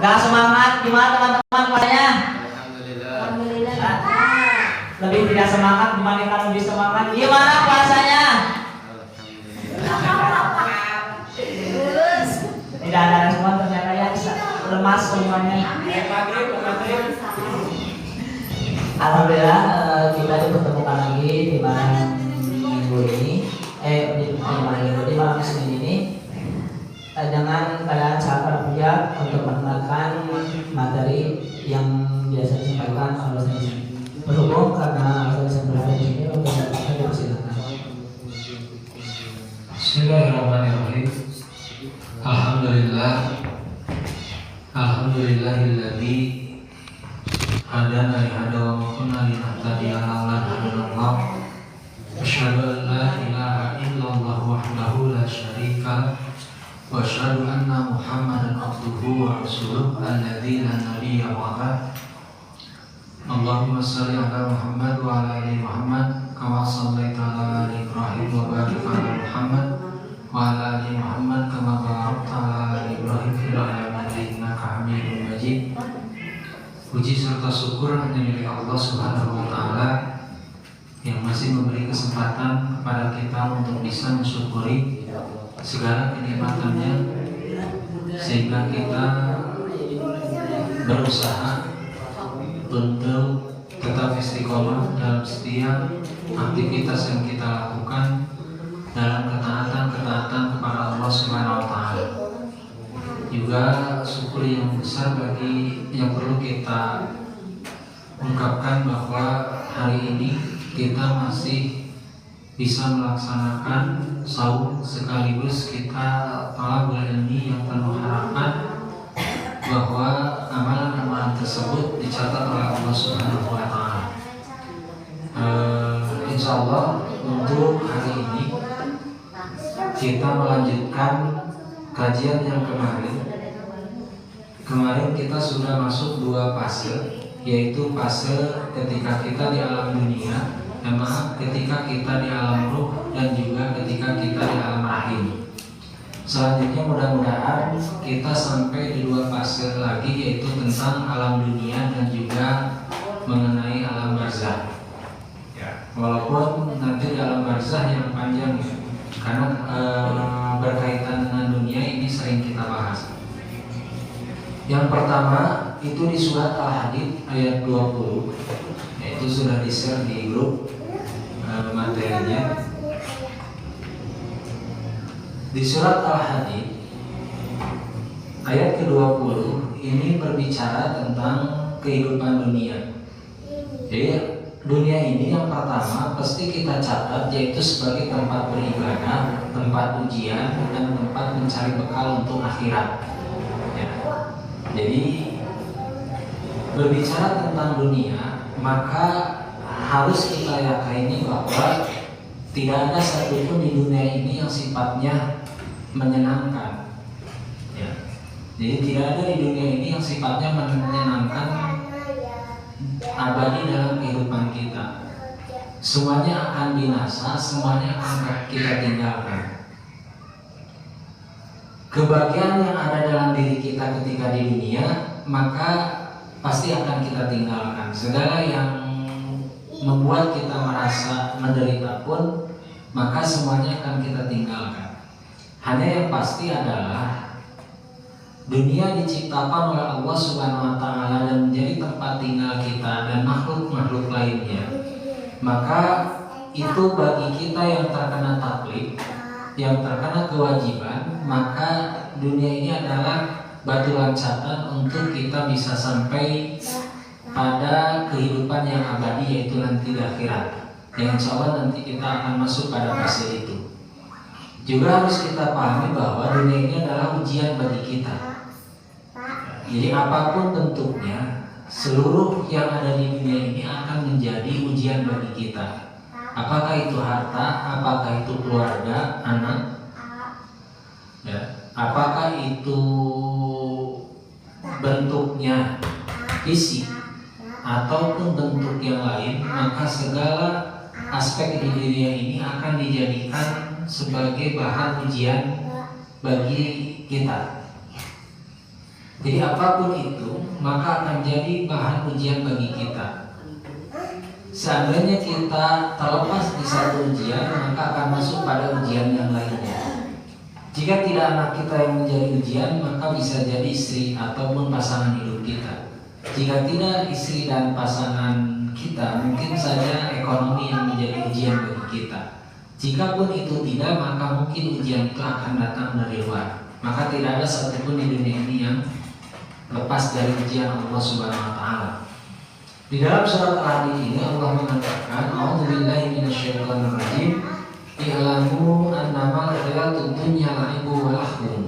Gak semangat, gimana teman-teman puasanya? Alhamdulillah. Lebih tidak semangat dibandingkan lebih semangat. Gimana puasanya? Tidak ada respon ternyata ya, lemas semuanya. Alhamdulillah kita dipertemukan lagi di malam minggu ini, di malam Senin ini dengan keadaan sahabat berpijak untuk mendengarkan materi yang biasa disampaikan oleh Ustaz. Berhubung karena Ustaz berada di sini, untuk saya dipersilakan. Bismillahirrahmanirrahim. Alhamdulillah. Alhamdulillahilladzi hadana li hada wa ma kunna linahtadiya laula an hadana. Asyhadu an la ilaha illallah wahdahu la syarika wa asyhadu anna Muhammadan abduhu wa rasuluh alladzi la nabiyya ba'da. Allahumma shalli ala Muhammad wa ala ali Muhammad kama shallaita ala ali Ibrahim wa barik ala Muhammad wa ala ali Muhammad kama barakta ala ali Ibrahim fil alamin innaka Hamidum Majid. Puji serta syukur hanya milik Allah Subhanahu wa taala yang masih memberi kesempatan kepada kita untuk bisa mensyukuri segala kenikmatannya, sehingga kita berusaha untuk tetap istiqomah dalam setiap aktivitas yang kita lakukan dalam ketaatan kepada Allah Subhanahu wa taala. Juga syukur yang besar bagi yang perlu kita ungkapkan bahwa hari ini kita masih bisa melaksanakan saum sekaligus kita talabul ilmi yang penuh harapan bahwa amalan-amalan tersebut dicatat oleh Allah Subhanahu wa taala. Insyaallah untuk hari ini kita melanjutkan kajian yang kemarin. Kemarin kita sudah masuk 2 fase, yaitu fase ketika kita di alam dunia, ketika kita di alam ruh, dan juga ketika kita di alam rahim. Selanjutnya mudah-mudahan kita sampai di 2 fase lagi, yaitu tentang alam dunia dan juga mengenai alam barzah. Walaupun nanti di alam barzah yang panjang ya, karena berkaitan dengan dunia ini sering kita bahas. Yang pertama itu di surat Al-Hadid ayat 20, yaitu sudah di-share di grup materinya. Di surat Al-Hadid ayat ke-20 ini berbicara tentang kehidupan dunia. Jadi dunia ini yang pertama pasti kita catat yaitu sebagai tempat beribadah, tempat ujian, dan tempat mencari bekal untuk akhirat ya. Jadi berbicara tentang dunia, maka harus kita yakini bahwa tidak ada satupun di dunia ini yang sifatnya menyenangkan ya. Jadi tidak ada di dunia ini yang sifatnya menyenangkan abadi dalam kehidupan kita. Semuanya akan binasa, semuanya akan kita tinggalkan. Kebahagiaan yang ada dalam diri kita ketika di dunia, maka pasti akan kita tinggalkan. Segala yang membuat kita merasa menderita pun, maka semuanya akan kita tinggalkan. Hanya yang pasti adalah dunia diciptakan oleh Allah Subhanahu wa taala dan menjadi tempat tinggal kita dan makhluk-makhluk lainnya. Maka itu bagi kita yang terkena taklif, yang terkena kewajiban, maka dunia ini adalah batu loncatan untuk kita bisa sampai pada kehidupan yang abadi, yaitu nanti di akhirat. Yang insya Allah nanti kita akan masuk pada fase itu. Juga harus kita pahami bahwa dunia ini adalah ujian bagi kita. Jadi apapun bentuknya, seluruh yang ada di dunia ini akan menjadi ujian bagi kita. Apakah itu harta, apakah itu keluarga, anak, ya, apakah itu bentuknya fisik ataupun bentuk yang lain, maka segala aspek di dunia ini akan dijadikan sebagai bahan ujian bagi kita. Jadi apapun itu maka akan jadi bahan ujian bagi kita. Seandainya kita terlepas di satu ujian, maka akan masuk pada ujian yang lainnya. Jika tidak anak kita yang menjadi ujian, maka bisa jadi istri ataupun pasangan hidup kita. Jika tidak istri dan pasangan kita, mungkin saja ekonomi yang menjadi ujian bagi kita. Jikapun itu tidak, maka mungkin ujian itu akan datang dari luar. Maka tidak ada satupun di dunia ini yang lepas dari ujian Allah Subhanahu wa Ta'ala. Di dalam surat Al-Hadid ini Allah mengatakan, "A'udzubillahi minasyaitonir rajim. I'lamu annama al-hayatud dunya la'ibun wa lahwun."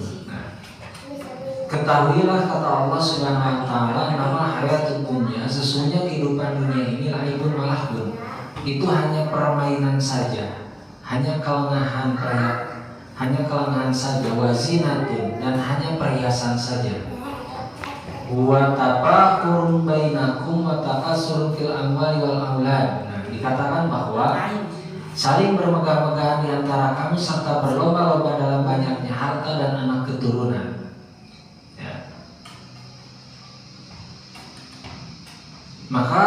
Ketahuilah, kata Allah Subhanahu wa Ta'ala, nama hayatud dunya, sesungguhnya kehidupan dunia ini la'ibun wa lahwun. Itu hanya permainan saja, hanya kelengahan saja, wazinatun, dan hanya perhiasan saja. Wa tafakurun bainakum wa takasurun fil amwali wal aulad. Nah, dikatakan bahwa saling bermegah-megahan di antara kamu serta berlomba-lomba dalam banyaknya harta dan anak keturunan. Ya. Maka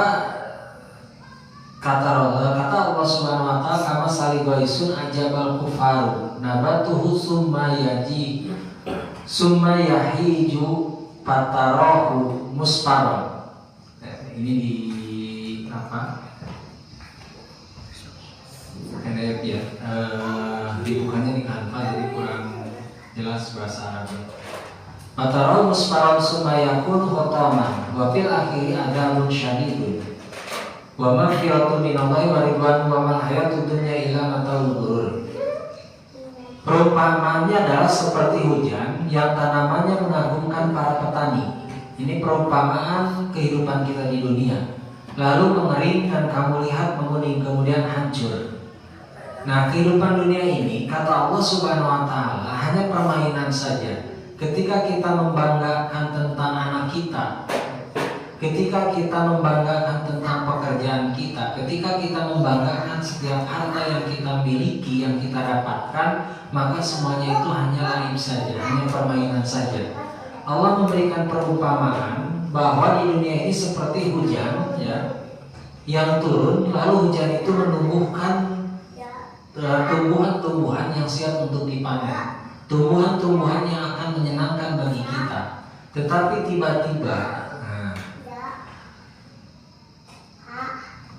kata Allah Subhanahu wa Ta'ala, kama saligaisun ajabal kufaru nabatuhu summa yahiju Patarahu musparon. Ini di apa? NF ya. Dibukannya di Canva, jadi kurang jelas bahasa Arab. Patarahu musparon sumayakun khotaman wa fil akhiri adamun syadidun wa maghfiratun minallahi wa ridwan wa mal hayatud dunya illa mata'ul ghurur. Perumpamaannya adalah seperti hujan yang tanamannya mengagumkan para petani. Ini perumpamaan kehidupan kita di dunia. Lalu mengering dan kamu lihat menguning kemudian hancur. Nah, kehidupan dunia ini kata Allah Subhanahu wa Ta'ala hanya permainan saja. Ketika kita membanggakan tentang anak kita, ketika kita membanggakan tentang pekerjaan kita, ketika kita membanggakan setiap harta yang kita miliki, yang kita dapatkan, maka semuanya itu hanya laib saja, hanya permainan saja. Allah memberikan perumpamaan bahwa di dunia ini seperti hujan, ya, yang turun, lalu hujan itu menumbuhkan tumbuhan-tumbuhan yang siap untuk dipanen, tumbuhan-tumbuhan yang akan menyenangkan bagi kita. Tetapi tiba-tiba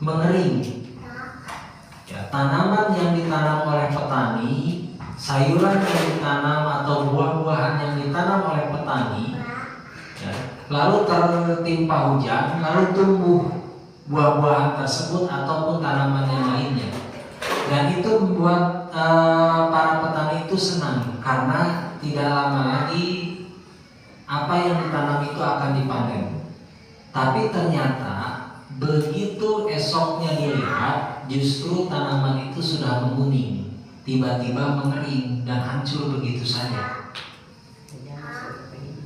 mengering. Ya, tanaman yang ditanam oleh petani, sayuran yang ditanam atau buah-buahan yang ditanam oleh petani, ya, lalu tertimpa hujan, lalu tumbuh buah-buahan tersebut ataupun tanaman yang lainnya. Dan itu membuat para petani itu senang karena tidak lama lagi apa yang ditanam itu akan dipanen. Tapi ternyata begitu esoknya dilihat, justru tanaman itu sudah menguning, tiba-tiba mengering dan hancur begitu saja.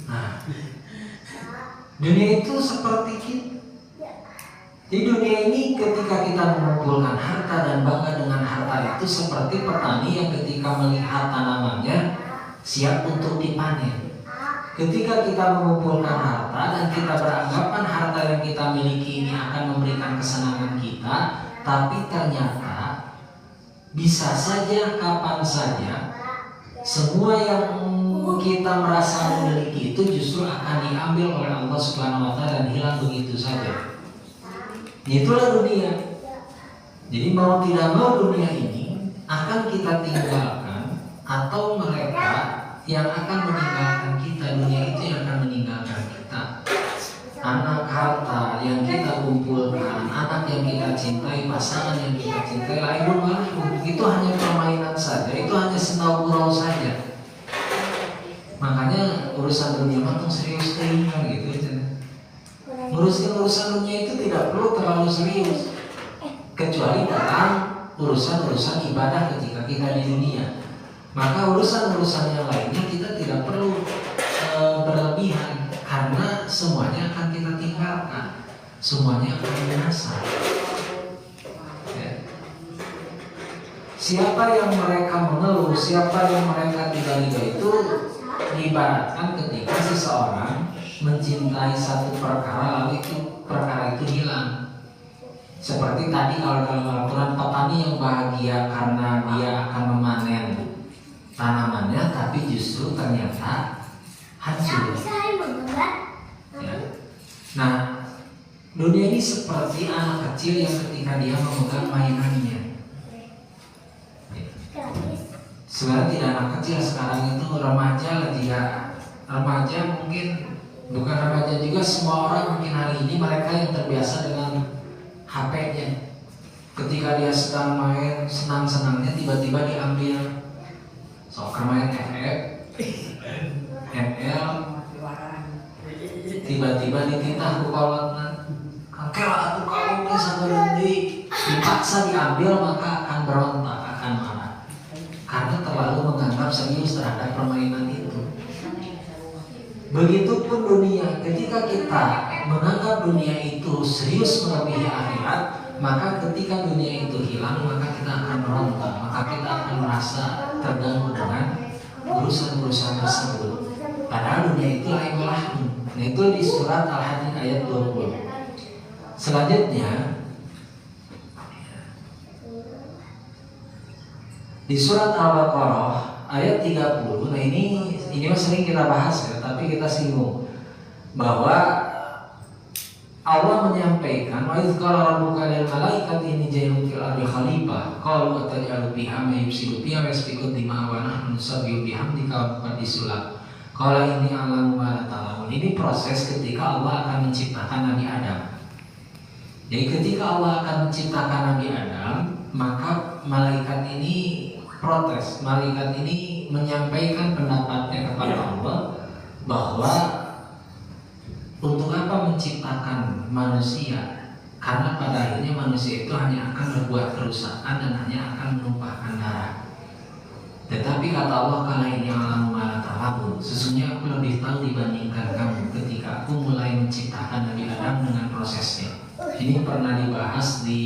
Nah, dunia itu seperti kita. Di dunia ini ketika kita mengumpulkan harta dan bangga dengan harta itu seperti petani yang ketika melihat tanamannya siap untuk dipanen. Ketika kita mengumpulkan harta dan kita beranggapan harta yang kita miliki ini akan memberikan kesenangan kita, tapi ternyata bisa saja kapan saja semua yang kita merasa memiliki itu justru akan diambil oleh Allah Subhanahu wa Ta'ala dan hilang begitu saja. Itulah dunia. Jadi mau tidak mau dunia ini akan kita tinggalkan, atau mereka yang akan meninggalkan kita. Dunia itu yang akan meninggalkan kita. Anak, harta yang kita kumpulkan, anak yang kita cintai, pasangan yang kita cintai, lain itu hanya permainan saja, itu hanya sendau gurau saja. Makanya urusan dunia matang serius kan gitu aja. Ngurusin urusan dunia itu tidak perlu terlalu serius, kecuali dalam urusan-urusan ibadah ketika kita di dunia. Maka urusan-urusan yang lainnya kita tidak perlu berlebihan, karena semuanya akan kita tinggalkan, semuanya akan binasa. Ya. Siapa yang mereka mengeluh, siapa yang mereka tidak ridho itu diibaratkan ketika seseorang mencintai satu perkara lalu perkara itu hilang. Seperti tadi kalau dalam Al-Quran, petani yang bahagia karena dia akan memanen tanamannya, tapi justru ternyata hancur. Ya. Nah, dunia ini seperti anak kecil yang ketika dia memegang mainannya. Sebenarnya tidak anak kecil sekarang itu, remaja lah dia. Remaja mungkin, bukan remaja juga, semua orang mungkin hari ini mereka yang terbiasa dengan HP-nya. Ketika dia sedang main senang-senangnya, tiba-tiba diambil soccer, main FF, ML, tiba-tiba dititah ku kolotna, kangkela atuh kamu ke sabareun deui, dipaksa diambil maka akan berontak, akan marah, karena terlalu menganggap serius terhadap permainan itu. Begitupun dunia, ketika kita menganggap dunia itu serius melebihi akhirat, maka ketika dunia itu hilang, maka kita akan merontak, maka kita akan merasa terganggu dengan urusan-urusan tersebut. Padahal dunia itu lain lahun. Nah, itu di surat Al-Hadid ayat 20. Selanjutnya di surat Al-Baqarah ayat 30. Nah, ini sering kita bahas ya, tapi kita singgung bahwa Allah menyampaikan, wa idz qala rabbuka lil malaikati inni jailun fil ardi khalifah qalu ataj'alu fiha may yufsidu fiha wa yasfiku dima'a wa nahnu nusabbihu bihamdika wa nuqaddisu lak qala inni a'lamu ma la ta'lamun. Ini proses ketika Allah akan menciptakan Nabi Adam. Jadi ketika Allah akan menciptakan Nabi Adam, maka malaikat ini protes, malaikat ini menyampaikan pendapatnya kepada Allah bahwa untuk apa menciptakan manusia? Karena pada akhirnya manusia itu hanya akan berbuat kerusakan dan hanya akan menumpahkan darah. Tetapi kata Allah, kala ini alamu ma ta'lamun, sesungguhnya aku lebih tahu dibandingkan kamu ketika aku mulai menciptakan Nabi Adam dengan prosesnya. Ini pernah dibahas di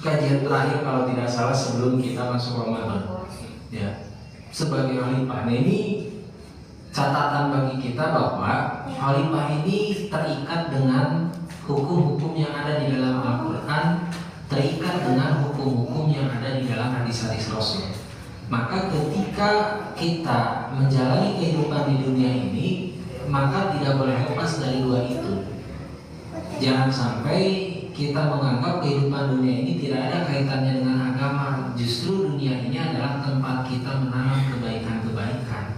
kajian terakhir kalau tidak salah sebelum kita masuk Ramadan. Ya, sebagai khalifah. Nah, ini catatan bagi kita bahwa khalifah ini terikat dengan hukum-hukum yang ada di dalam Al-Quran, terikat dengan hukum-hukum yang ada di dalam hadis-hadis Rasul. Maka ketika kita menjalani kehidupan di dunia ini, maka tidak boleh lepas dari dua itu. Jangan sampai kita menganggap kehidupan dunia ini tidak ada kaitannya dengan agama. Justru dunia ini adalah tempat kita menanam kebaikan-kebaikan.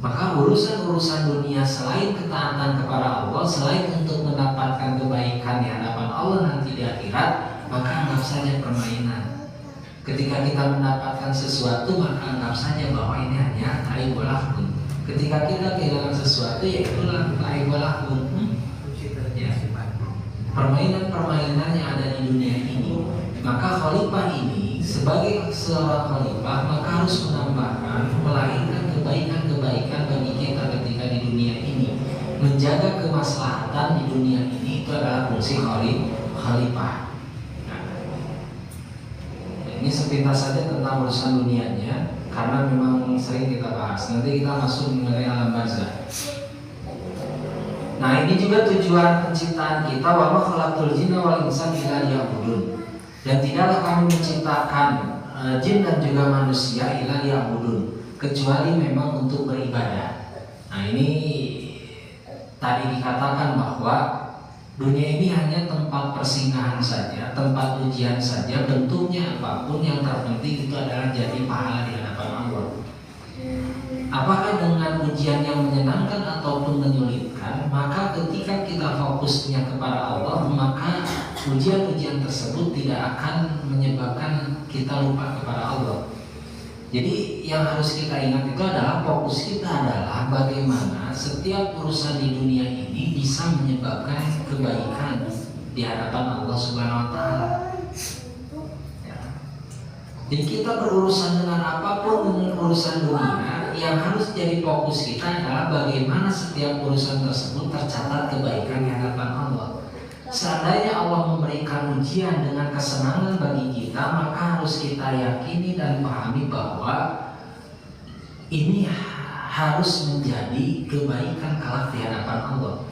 Maka urusan-urusan dunia selain ketaatan kepada Allah, selain untuk mendapatkan kebaikan di hadapan Allah nanti di akhirat, maka anggap saja permainan. Ketika kita mendapatkan sesuatu, maka anggap saja bahwa ini hanya ta'ibolahun. Ketika kita kehilangan sesuatu, ya itulah ta'ibolahun. Ya. Permainan-permainan yang ada di dunia ini. Maka khalifah ini sebagai seorang khalifah maka harus menambahkan, melahirkan kebaikan-kebaikan bagi kita ketika di dunia ini. Menjaga kemaslahatan di dunia ini itu adalah fungsi khalifah. Nah, ini sepintas saja tentang urusan dunianya karena memang sering kita bahas. Nanti kita masuk mengenai alam barzakh. Nah, ini juga tujuan penciptaan kita, wa ma khalaqtul jinna wal insa illa liya'budun. Dan tidaklah kami menciptakan jin dan juga manusia illa liya'budun, kecuali memang untuk beribadah. Nah, ini tadi dikatakan bahwa dunia ini hanya tempat persinggahan saja, tempat ujian saja, bentuknya apapun, yang terpenting itu adalah jadi pahala di hadapan Allah. Apakah dengan ujian yang menyenangkan ataupun menyulitkan, maka ketika kita fokusnya kepada Allah, maka ujian-ujian tersebut tidak akan menyebabkan kita lupa kepada Allah. Jadi yang harus kita ingat itu adalah fokus kita adalah bagaimana setiap urusan di dunia ini bisa menyebabkan kebaikan di hadapan Allah Subhanahu wa Ta'ala. Jadi kita berurusan dengan apapun, dengan urusan dunia, yang harus jadi fokus kita adalah bagaimana setiap urusan tersebut tercatat kebaikan di hadapan Allah. Seandainya Allah memberikan ujian dengan kesenangan bagi kita, maka harus kita yakini dan pahami bahwa ini harus menjadi kebaikan kelak di hadapan Allah.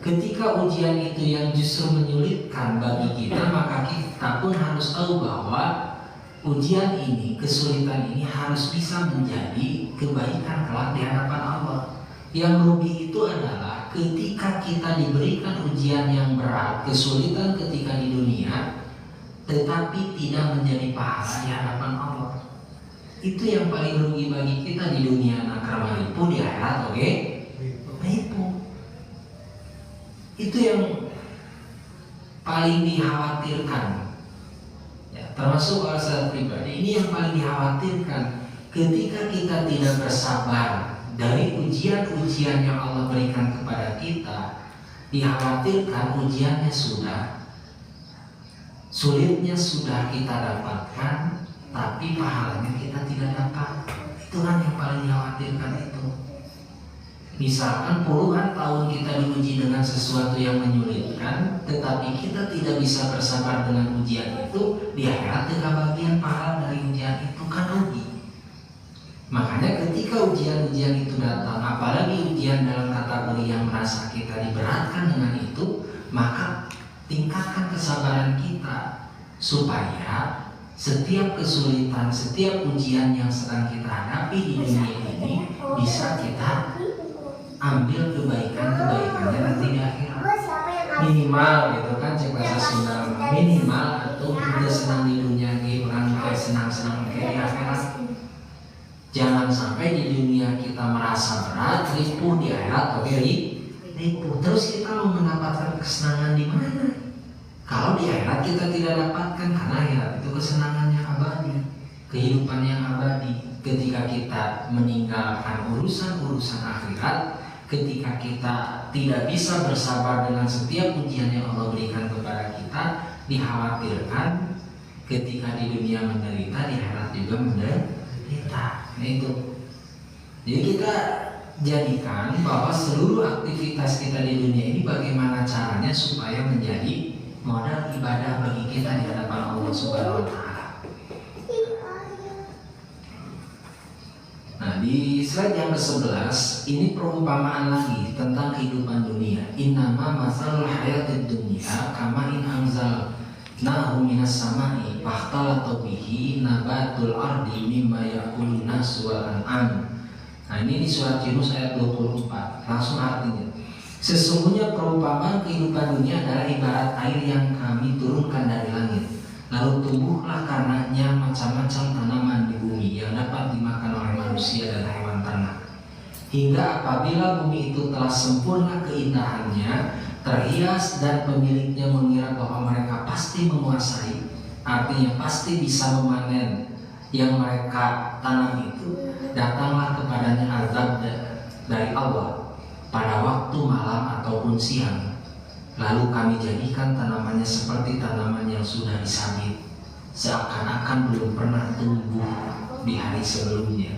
Ketika ujian itu yang justru menyulitkan bagi kita, maka kita pun harus tahu bahwa ujian ini, kesulitan ini harus bisa menjadi kebaikan kelak di hadapan Allah. Yang rugi itu adalah ketika kita diberikan ujian yang berat, kesulitan ketika di dunia, tetapi tidak menjadi pahala di hadapan Allah. Itu yang paling rugi bagi kita di dunia, nakar malipu, di akhirat, oke? Malipu. Itu yang paling dikhawatirkan. Ya, termasuk kalau saya pribadi, ini yang paling dikhawatirkan ketika kita tidak bersabar dari ujian-ujian yang Allah berikan kepada kita. Dikhawatirkan ujiannya sudah, sulitnya sudah kita dapatkan, tapi pahalanya kita tidak dapat. Itu kan yang paling dikhawatirkan itu. Misalkan puluhan tahun kita diuji dengan sesuatu yang menyulitkan, tetapi kita tidak bisa bersabar dengan ujian itu, di akhirat kebagian pahala dari ujian itu kan rugi. Makanya ketika ujian-ujian itu datang, apalagi ujian dalam kategori yang merasa kita diberatkan dengan itu, maka tingkatkan kesabaran kita supaya setiap kesulitan, setiap ujian yang sedang kita hadapi di dunia ini bisa kita ambil kebaikan-kebaikannya nanti di akhirat. Minimal gitu kan, cek bahasa Sunda, minimal atau udah senang di dunia ini, orang kayak senang-senang kayak di akhirat. Jangan sampai di dunia kita merasa berat, ripuh, di akhirat oke ripuh. Terus kita mau mendapatkan kesenangan di mana? Kalau di akhirat kita tidak dapatkan, karena akhirat itu kesenangannya abadi, kehidupan yang abadi. Ketika kita meninggalkan urusan-urusan akhirat, ketika kita tidak bisa bersabar dengan setiap ujian yang Allah berikan kepada kita, dikhawatirkan ketika di dunia menderita, di akhirat juga menderita. Nah itu. Jadi kita jadikan bahwa seluruh aktivitas kita di dunia ini bagaimana caranya supaya menjadi modal ibadah bagi kita di hadapan Allah Subhanahu wa taala. Nah, di slide yang ke-11 ini perumpamaan lagi tentang kehidupan dunia. Innama masalul hayatid dunya kama in anzalnahu minas samai fahtalata bihi nabatul ardi mimma yakulun nas wal an'am. Nah, ini di surat Yunus ayat 24. Langsung artinya. Sesungguhnya perumpamaan kehidupan dunia adalah ibarat air yang kami turunkan dari langit. Lalu tumbuhlah karenanya macam-macam tanaman di bumi yang dapat dimakan oleh manusia dan hewan ternak. Hingga apabila bumi itu telah sempurna keindahannya, terhias dan pemiliknya mengira bahwa mereka pasti menguasai, artinya pasti bisa memanen yang mereka tanam itu, datanglah kepadanya azab dari Allah pada waktu malam ataupun siang. Lalu kami jadikan tanamannya seperti tanaman yang sudah disabit, seakan-akan belum pernah tumbuh di hari sebelumnya.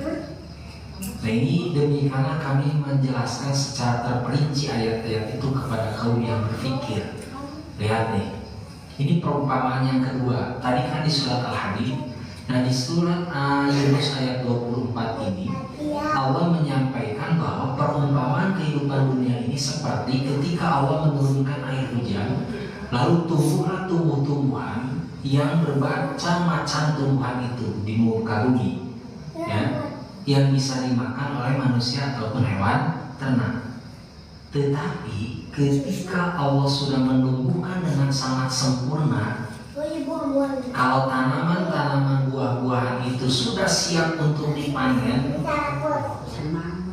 Nah, ini demi karena kami menjelaskan secara terperinci ayat-ayat itu kepada kaum yang berpikir. Lihat nih, ini perumpamaan yang kedua. Tadi kan di surat Al-Hadid. Nah, di surat Yunus ayat 24 ini Allah menyampaikan bahwa perumpamaan kehidupan dunia ini seperti ketika Allah menurunkan air hujan, lalu tumbuhlah tumbuh-tumbuhan yang bermacam-macam tumbuhan itu di muka bumi, ya, yang bisa dimakan oleh manusia ataupun hewan ternak. Tetapi ketika Allah sudah menumbuhkan dengan sangat sempurna, kalau tanaman-tanaman buah-buahan itu sudah siap untuk dipanen,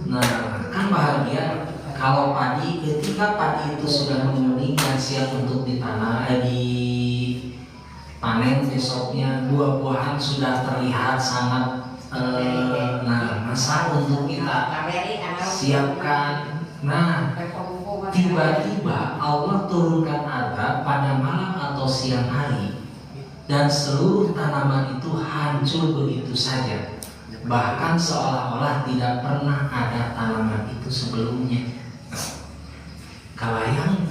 nah kan bahagia. Kalau padi, ketika padi itu sudah menguning dan siap untuk ditanam, dipanen besoknya, buah-buahan sudah terlihat sangat masa untuk kita siapkan. Nah, tiba-tiba Allah turunkan azab pada malam atau siang hari, dan seluruh tanaman itu hancur begitu saja, bahkan seolah-olah tidak pernah ada tanaman itu sebelumnya. Kalayang,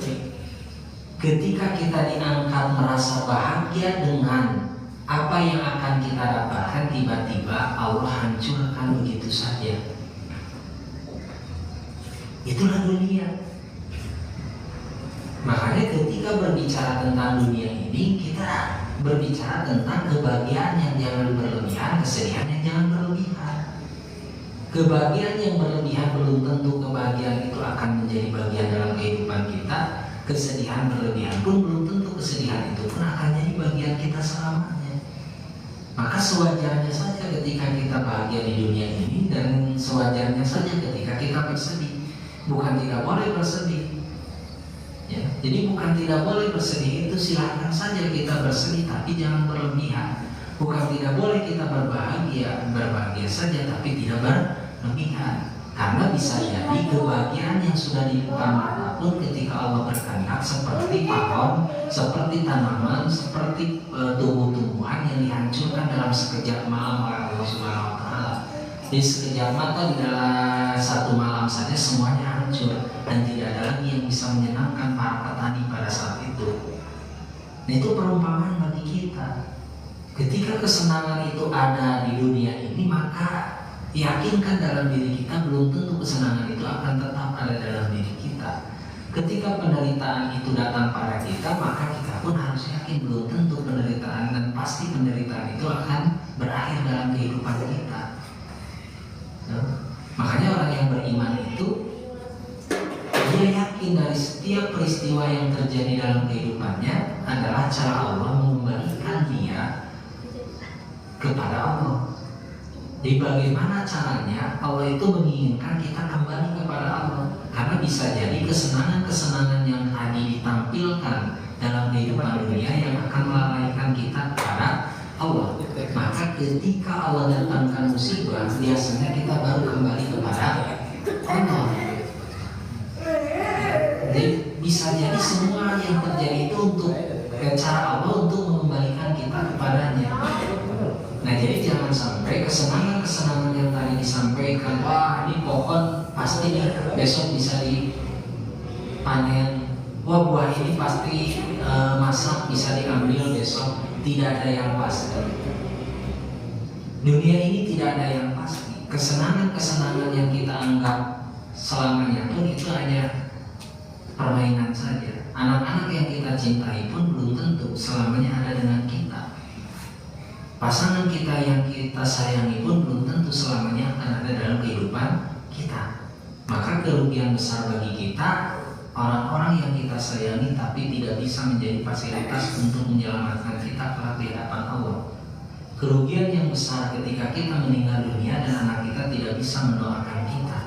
ketika kita diangkat merasa bahagia dengan apa yang akan kita dapatkan, tiba-tiba Allah hancurkan begitu saja. Itulah dunia. Makanya ketika berbicara tentang dunia ini, kita berbicara tentang kebahagiaan yang jangan berlebihan, kesedihan yang jangan berlebihan. Kebahagiaan yang berlebihan belum tentu kebahagiaan itu akan menjadi bagian dalam kehidupan kita. Kesedihan berlebihan pun belum tentu kesedihan itu pun akan jadi bagian kita selamanya. Maka sewajarnya saja ketika kita bahagia di dunia ini, dan sewajarnya saja ketika kita bersedih. Bukan tidak boleh bersedih. Ya, jadi bukan tidak boleh bersedih, itu silahkan saja kita bersedih, tapi jangan berlebihan. Bukan tidak boleh kita berbahagia saja, tapi tidak berlebihan. Karena bisa jadi kebahagiaan yang sudah di depan mata pun ketika Allah berkehendak, seperti pohon, seperti tanaman, seperti tumbuh-tumbuhan yang dihancurkan dalam sekejap malam oleh Allah Subhanahu Wa Taala. Di sekejap mata, di dalam satu malam saja semuanya hancur dan tidak ada lagi yang bisa menyenangkan para petani pada saat itu. Nah, itu perumpamaan bagi kita. Ketika kesenangan itu ada di dunia ini, maka yakinkan dalam diri kita belum tentu kesenangan itu akan tetap ada dalam diri kita. Ketika penderitaan itu datang pada kita, maka kita pun harus yakin belum tentu penderitaan, dan pasti penderitaan itu akan berakhir dalam kehidupan kita. Makanya orang yang beriman itu dia yakin dari setiap peristiwa yang terjadi dalam kehidupannya adalah cara Allah mengembalikan dia kepada Allah. Di bagaimana caranya Allah itu menginginkan kita kembali kepada Allah. Karena bisa jadi kesenangan-kesenangan yang tadi ditampilkan dalam kehidupan dunia yang akan melalaikan kita kepada Allah. Maka ketika Allah datangkan musibah, biasanya kita baru kembali kepada Allah. Jadi bisa jadi semua yang terjadi itu untuk cara Allah untuk mengembalikan kita kepadanya. Nah, jadi jangan sampai kesenangan-kesenangan yang tadi disampaikan, wah ini pohon pasti nih besok bisa dipanen, wah buah ini pasti masak bisa diambil besok. Tidak ada yang pasti. Dunia ini tidak ada yang pasti. Kesenangan-kesenangan yang kita anggap selamanya pun itu hanya permainan saja. Anak-anak yang kita cintai pun belum tentu selamanya ada dengan kita. Pasangan kita yang kita sayangi pun belum tentu selamanya akan ada dalam kehidupan kita. Maka kerugian besar bagi kita orang-orang yang kita sayangi tapi tidak bisa menjadi fasilitas untuk menyelamatkan kita kelak di hadapan Allah. Kerugian yang besar ketika kita meninggal dunia dan anak kita tidak bisa mendoakan kita.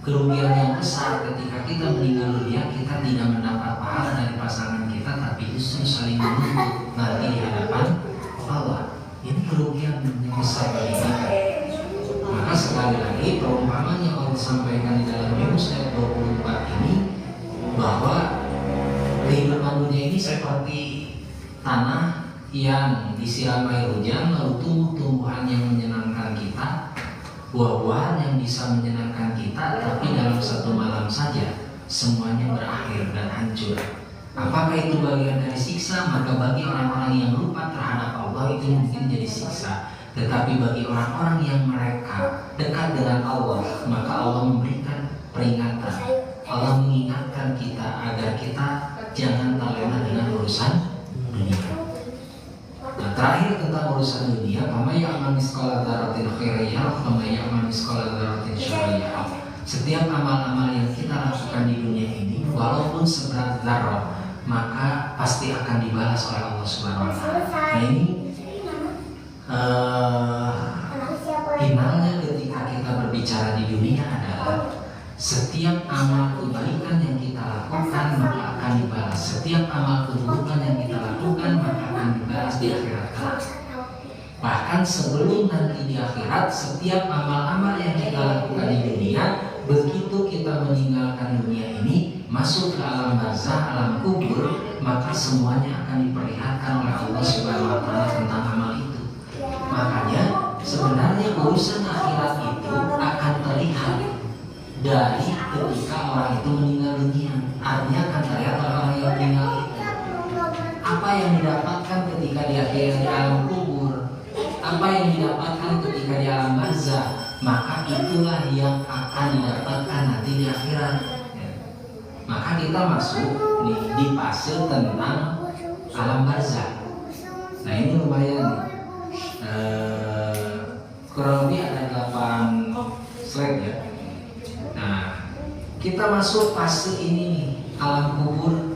Kerugian yang besar ketika kita meninggal dunia, kita tidak mendapat pahala dari pasangan kita, tapi justru saling menuntut nanti di hadapan Allah. Ini kerugian yang besar bagi kita. Maka sekali lagi perumpamaan yang Allah sampaikan di dalam Yunus ayat 24 ini, bahwa kehidupan dunia ini seperti tanah yang disiram air hujan, lalu tumbuh-tumbuhan yang menyenangkan kita, buah-buahan yang bisa menyenangkan kita, tapi dalam satu malam saja semuanya berakhir dan hancur. Apakah itu bagian dari siksa? Maka bagi orang-orang yang lupa terhadap Allah itu mungkin jadi siksa. Tetapi bagi orang-orang yang mereka dekat dengan Allah, maka Allah memberikan peringatan. Allah mengingatkan kita agar kita jangan terlena dengan urusan dunia. Nah, terakhir tentang urusan dunia, "Faman ya'mal mithqala dzarratin khairan yarah, wa man ya'mal mithqala dzarratin syarran yarah." Setiap amal-amal yang kita lakukan di dunia ini, walaupun seberat dzarrah, maka pasti akan dibalas oleh Allah Subhanahu wa taala. Nah, ini finalnya ketika kita berbicara di dunia adalah setiap amal kebaikan yang kita lakukan maka akan dibalas. Setiap amal keburukan yang kita lakukan maka akan dibalas di akhirat kelak. Bahkan sebelum nanti di akhirat, setiap amal-amal yang kita lakukan di dunia, begitu kita meninggalkan dunia ini, masuk ke alam barzah, alam kubur, maka semuanya akan diperlihatkan oleh Allah Subhanahu wa taala tentang amal itu. Makanya sebenarnya urusan akhirat itu akan terlihat dari ketika orang itu meninggal dunia. Artinya akan terlihat oleh orang yang meninggal itu. Apa yang didapatkan ketika di alam kubur, apa yang didapatkan ketika di alam barzah, maka itulah yang akan didapatkan nanti di akhirat. kita masuk nih di fase tentang alam barzakh. Nah ini lumayan nih. Kurang lebih ada 8 slide ya. Nah kita masuk fase ini nih, alam kubur.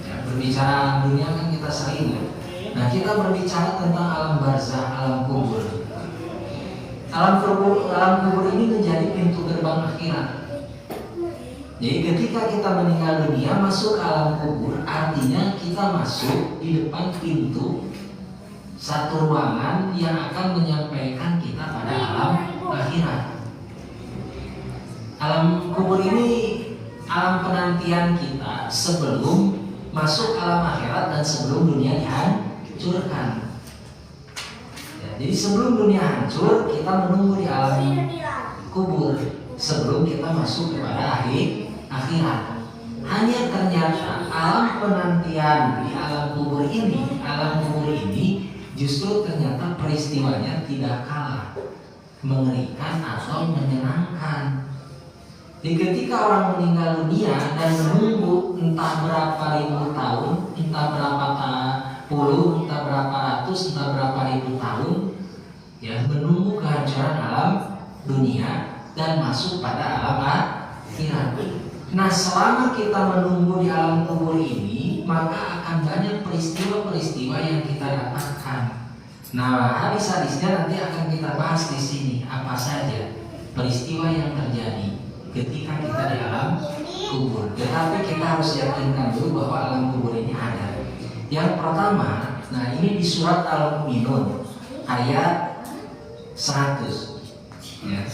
Ya, berbicara dunia kan kita sering ya. Nah kita berbicara tentang alam barzakh, alam kubur. Alam kubur ini menjadi pintu gerbang akhirat. Jadi ketika kita meninggal dunia masuk ke alam kubur, artinya kita masuk di depan pintu satu ruangan yang akan menyampaikan kita pada alam akhirat. Alam kubur ini alam penantian kita sebelum masuk alam akhirat dan sebelum dunia dihancurkan. Ya, jadi sebelum dunia hancur kita menunggu di alam kubur sebelum kita masuk kepada akhirat. Hanya ternyata alam penantian di alam kubur ini justru ternyata peristiwanya tidak kalah mengerikan atau menyenangkan. Jadi ketika orang meninggal dunia dan menunggu entah berapa ribu tahun, entah berapa puluh, entah berapa ratus, entah berapa ribu tahun, ya menunggu kehancuran alam dunia dan masuk pada alam akhirat. Nah selama kita menunggu di alam kubur ini, maka akan banyak peristiwa-peristiwa yang kita dapatkan. Nah hadis-hadisnya nanti akan kita bahas di sini apa saja peristiwa yang terjadi ketika kita di alam kubur. Tetapi kita harus yakinkan dulu bahwa alam kubur ini ada. Yang pertama, nah ini di surat Al-Mu'minun ayat 100 ya.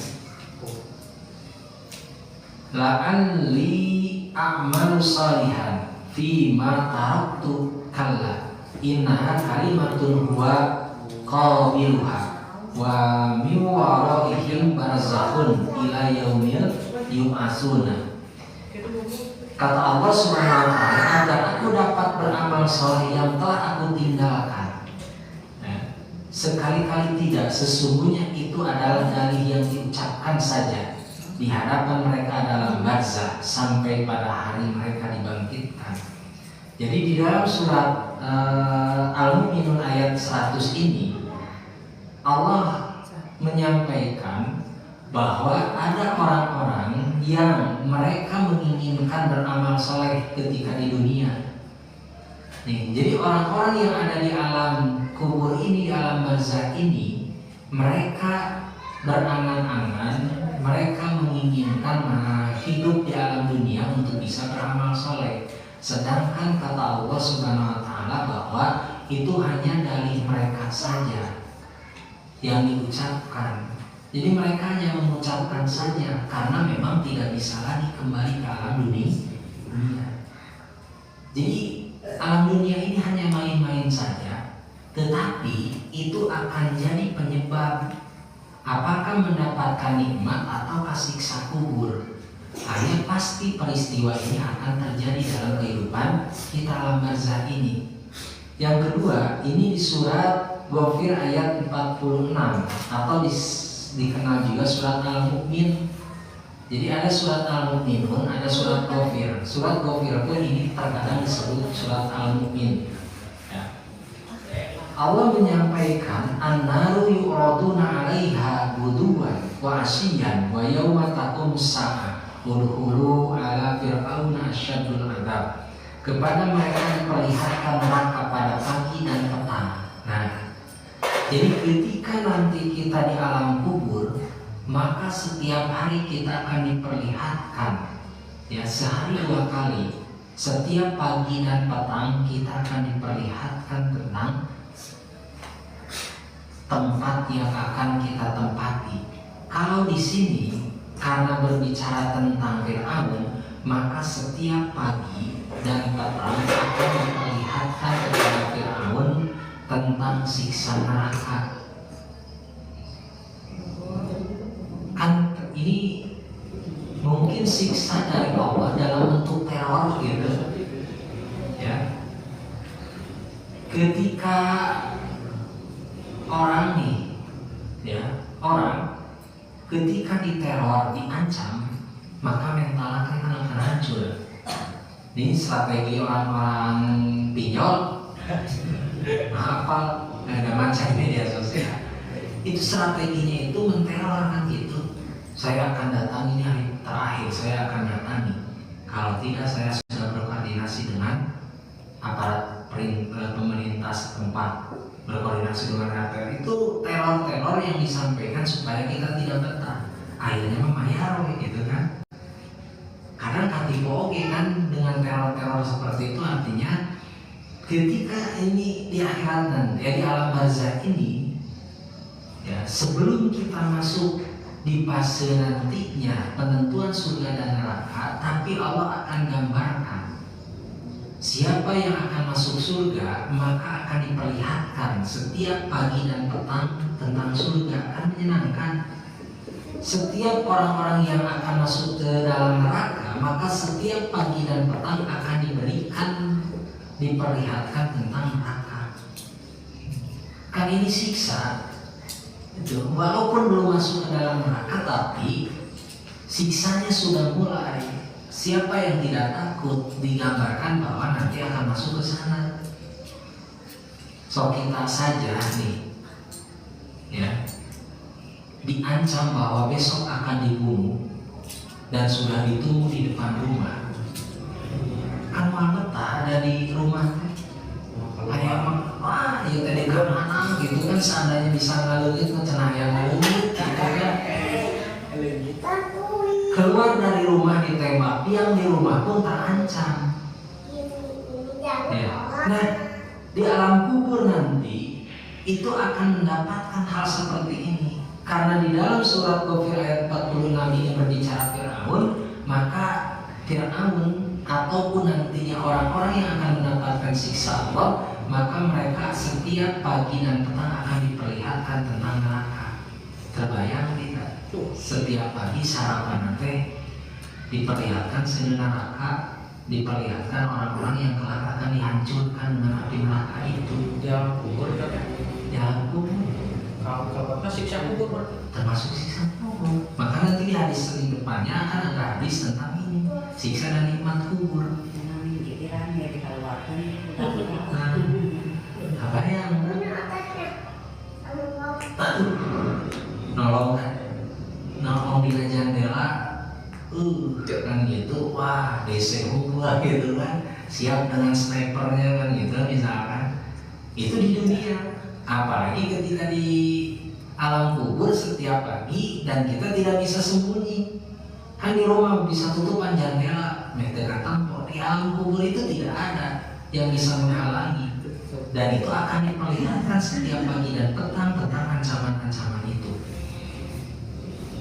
La'alli a'malu salihan fi ma taraktu kalla innaha kalimatun huwa qabiluha wa min waraihim barzakhun ila yaumil yub'atsuna. Kata Allah Subhanahu wa taala, agar aku dapat beramal soleh yang telah aku tinggalkan. Sekali-kali tidak, sesungguhnya itu adalah dalih yang diucapkan saja di hadapan mereka dalam barzakh sampai pada hari mereka dibangkitkan. Jadi di dalam surat Al-Mu'minun ayat 100 ini Allah menyampaikan bahwa ada orang-orang yang mereka menginginkan beramal soleh ketika di dunia. Nih, jadi orang-orang yang ada di alam kubur ini, di alam barzakh ini, mereka berangan-angan, mereka menginginkan hidup di alam dunia untuk bisa beramal soleh. Sedangkan kata Allah Subhanahu wa taala bahwa itu hanya dalih mereka saja yang diucapkan. Jadi mereka hanya mengucapkan saja karena memang tidak bisa lagi kembali ke alam dunia. Jadi alam dunia ini hanya main-main saja, tetapi itu akan jadi penyebab apakah mendapatkan nikmat atau siksa kubur. Hanya pasti peristiwa ini akan terjadi dalam kehidupan kita alam barzakh ini. Yang kedua, ini di surat Ghafir ayat 46 atau dikenal juga surat Al-Mu'min. Jadi ada surat Al-Mu'minun, ada surat Ghafir. Surat Ghafir pun ini terkadang disebut surat Al-Mu'min. Ya. Allah menyampaikan an-naru yu'raduna 'alaiha guduwan wa 'ashiyan wa yauma taqumus saa'ah udkhulu 'ala fir'auna asyaddul 'adzab. Kepada mereka diperlihatkan neraka pada pagi dan petang. Nah, jadi ketika nanti kita di alam kubur, maka setiap hari kita akan diperlihatkan, ya sehari 2 kali, setiap pagi dan petang kita akan diperlihatkan tentang tempat yang akan kita tempati. Kalau di sini karena berbicara tentang Fir'aun, maka setiap pagi dan petang akan diperlihatkan kepada Fir'aun tentang siksa neraka. Kan ini mungkin siksa dari Allah dalam bentuk teror gitu ya. Ketika orang nih ya, orang ketika diteror, diancam, maka mentalnya kan akan hancur. Ini strategi orang-orang pinjol, apa ada macam media sosial. Itu strateginya itu menteror kan gitu. Saya akan datangi hari terakhir, saya akan datangi. Kalau tidak saya sudah berkoordinasi dengan aparat pemerintah setempat, berkoordinasi dengan RT. Itu teror-teror yang disampaikan supaya kita tidak betah. Akhirnya membayar gitu kan. Kadang katipu oke kan dengan teror-teror seperti itu, artinya ketika ini di akhirat di alam barzakh ini ya, sebelum kita masuk di fase nantinya penentuan surga dan neraka, tapi Allah akan gambarkan siapa yang akan masuk surga, maka akan diperlihatkan setiap pagi dan petang tentang surga, akan menyenangkan. Setiap orang-orang yang akan masuk ke dalam neraka, maka setiap pagi dan petang akan diperlihatkan tentang neraka. Kan ini siksa. Itu, walaupun belum masuk ke dalam neraka, tapi siksanya sudah mulai. Siapa yang tidak takut, digambarkan bahwa nanti akan masuk ke sana. So kita saja nih, ya, diancam bahwa besok akan dibunuh dan sudah ditunggu di depan rumah. Kan betah ada di rumah. Kayak wah, ya tadi ke mana gitu kan, seandainya bisa ngalungit ke cenah yang ngalungit gitu kan. Keluar dari rumah ditembak, yang di rumah pun terancam. Ya. Nah, di alam kubur nanti itu akan mendapatkan hal seperti ini. Karena di dalam surat Ghafir ayat 46 ini berbicara Fir'aun, maka Fir'aun ataupun nantinya orang-orang yang akan mendapatkan siksa Allah, maka mereka setiap pagi dan petang akan diperlihatkan tentang neraka. Terbayang tidak? Setiap pagi sarapan nanti diperlihatkan seni neraka, diperlihatkan orang-orang yang kelak akan dihancurkan dengan api neraka itu. Yang kubur kan ya? Yang kubur. Kalau siksa kubur Termasuk siksa kubur. Maka nanti di hadis di depannya akan ada hadis tentang ini, siksa dan nikmat kubur. Apa yang nolong di jendela, kan gitu, wah DC gua gitu kan, siap dengan snipernya kan gitu misalkan. Itu di dunia. Apalagi ketika di alam kubur setiap pagi dan kita tidak bisa sembunyi. Kan di rumah bisa tutupan jendela, meter tampon. Di alam kubur itu tidak ada yang bisa menghalangi. Dan itu akan diperlihatkan setiap pagi dan petang tentang ancaman-ancaman itu.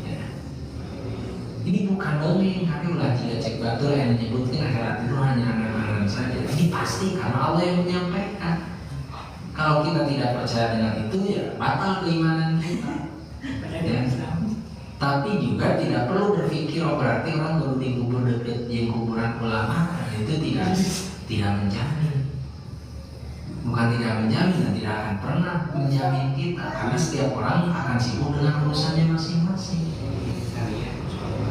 Ya. Ini bukan dongeng, tapi ulah jika cek batur yang menyebutkan akhirat itu hanya angan-angan saja. Ini pasti karena Allah yang menyampaikan. Kalau kita tidak percaya dengan itu, ya batal keimanan kita. Ya. Tapi juga tidak perlu berpikir, oh berarti orang baru dikubur dekat di kuburan ulama. Itu tidak menjamin. Bukan tidak menjamin dan tidak akan pernah menjamin kita, karena setiap orang akan sibuk dengan urusannya masing-masing.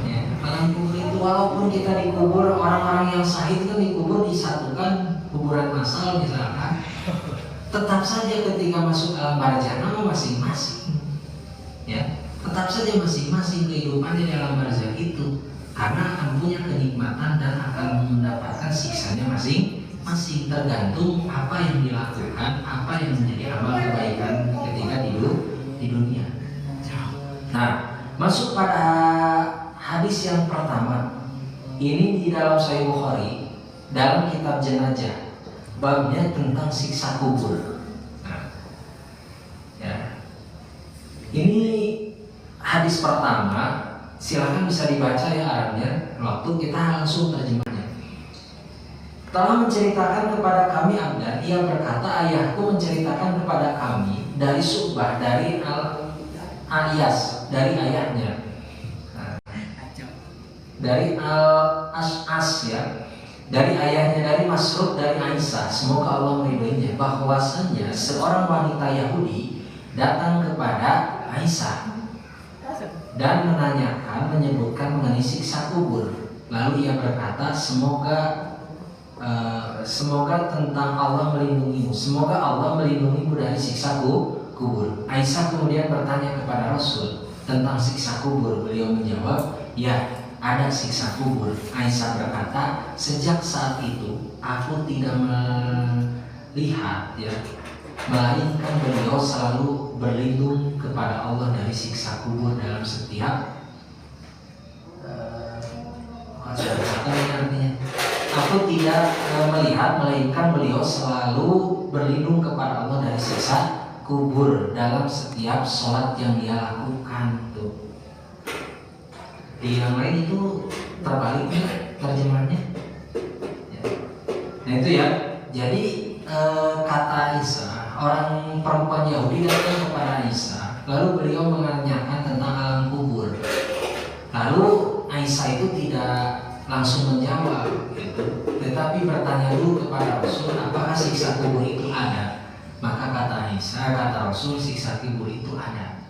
Ya, alam kubur itu walaupun kita dikubur, orang-orang yang syahid kan dikubur disatukan kuburan massal misalkan. Tetap saja ketika masuk alam barzakh masing-masing, ya tetap saja masing-masing kehidupannya di alam barzakh itu, karena akan punya kenikmatan dan akan mendapatkan siksanya masing-masing, tergantung apa yang dilakukan, apa yang menjadi amal kebaikan ketika di dunia. Nah, masuk pada hadis yang pertama ini di dalam Sahih Bukhari dalam kitab jenazah. Babnya tentang siksa kubur. Nah, ya. Ini hadis pertama, silakan bisa dibaca ya Arabnya. Waktu kita langsung terjemahnya. Telah menceritakan kepada kami Abdan, ia berkata ayahku menceritakan kepada kami dari Syu'bah, dari Al-Ayas, dari ayahnya. Nah, dari Al-Ash'as ya. Dari ayahnya, dari Masruq, dari Aisyah, semoga Allah meridhoinya, bahwasanya seorang wanita Yahudi datang kepada Aisyah dan menyebutkan mengenai siksa kubur. Lalu ia berkata, semoga semoga tentang Allah melindungimu, semoga Allah melindungimu dari siksa kubur. Aisyah kemudian bertanya kepada Rasul tentang siksa kubur. Beliau menjawab, ya, ada siksa kubur. Aisyah berkata, sejak saat itu aku tidak melihat, ya, melainkan beliau selalu berlindung kepada Allah dari siksa kubur dalam setiap artinya, aku tidak melihat melainkan beliau selalu berlindung kepada Allah dari siksa kubur dalam setiap sholat yang dia lakukan. Tuh. Di yang lain itu terbalik terjemahannya. Ya. Nah itu ya. Jadi kata Aisyah, orang perempuan Yahudi datang kepada Aisyah, lalu beliau menanyakan tentang alam kubur. Lalu Aisyah itu tidak langsung menjawab, gitu. Tetapi bertanya dulu kepada Rasul, apakah siksa kubur itu ada? Maka kata Aisyah, kata Rasul, siksa kubur itu ada.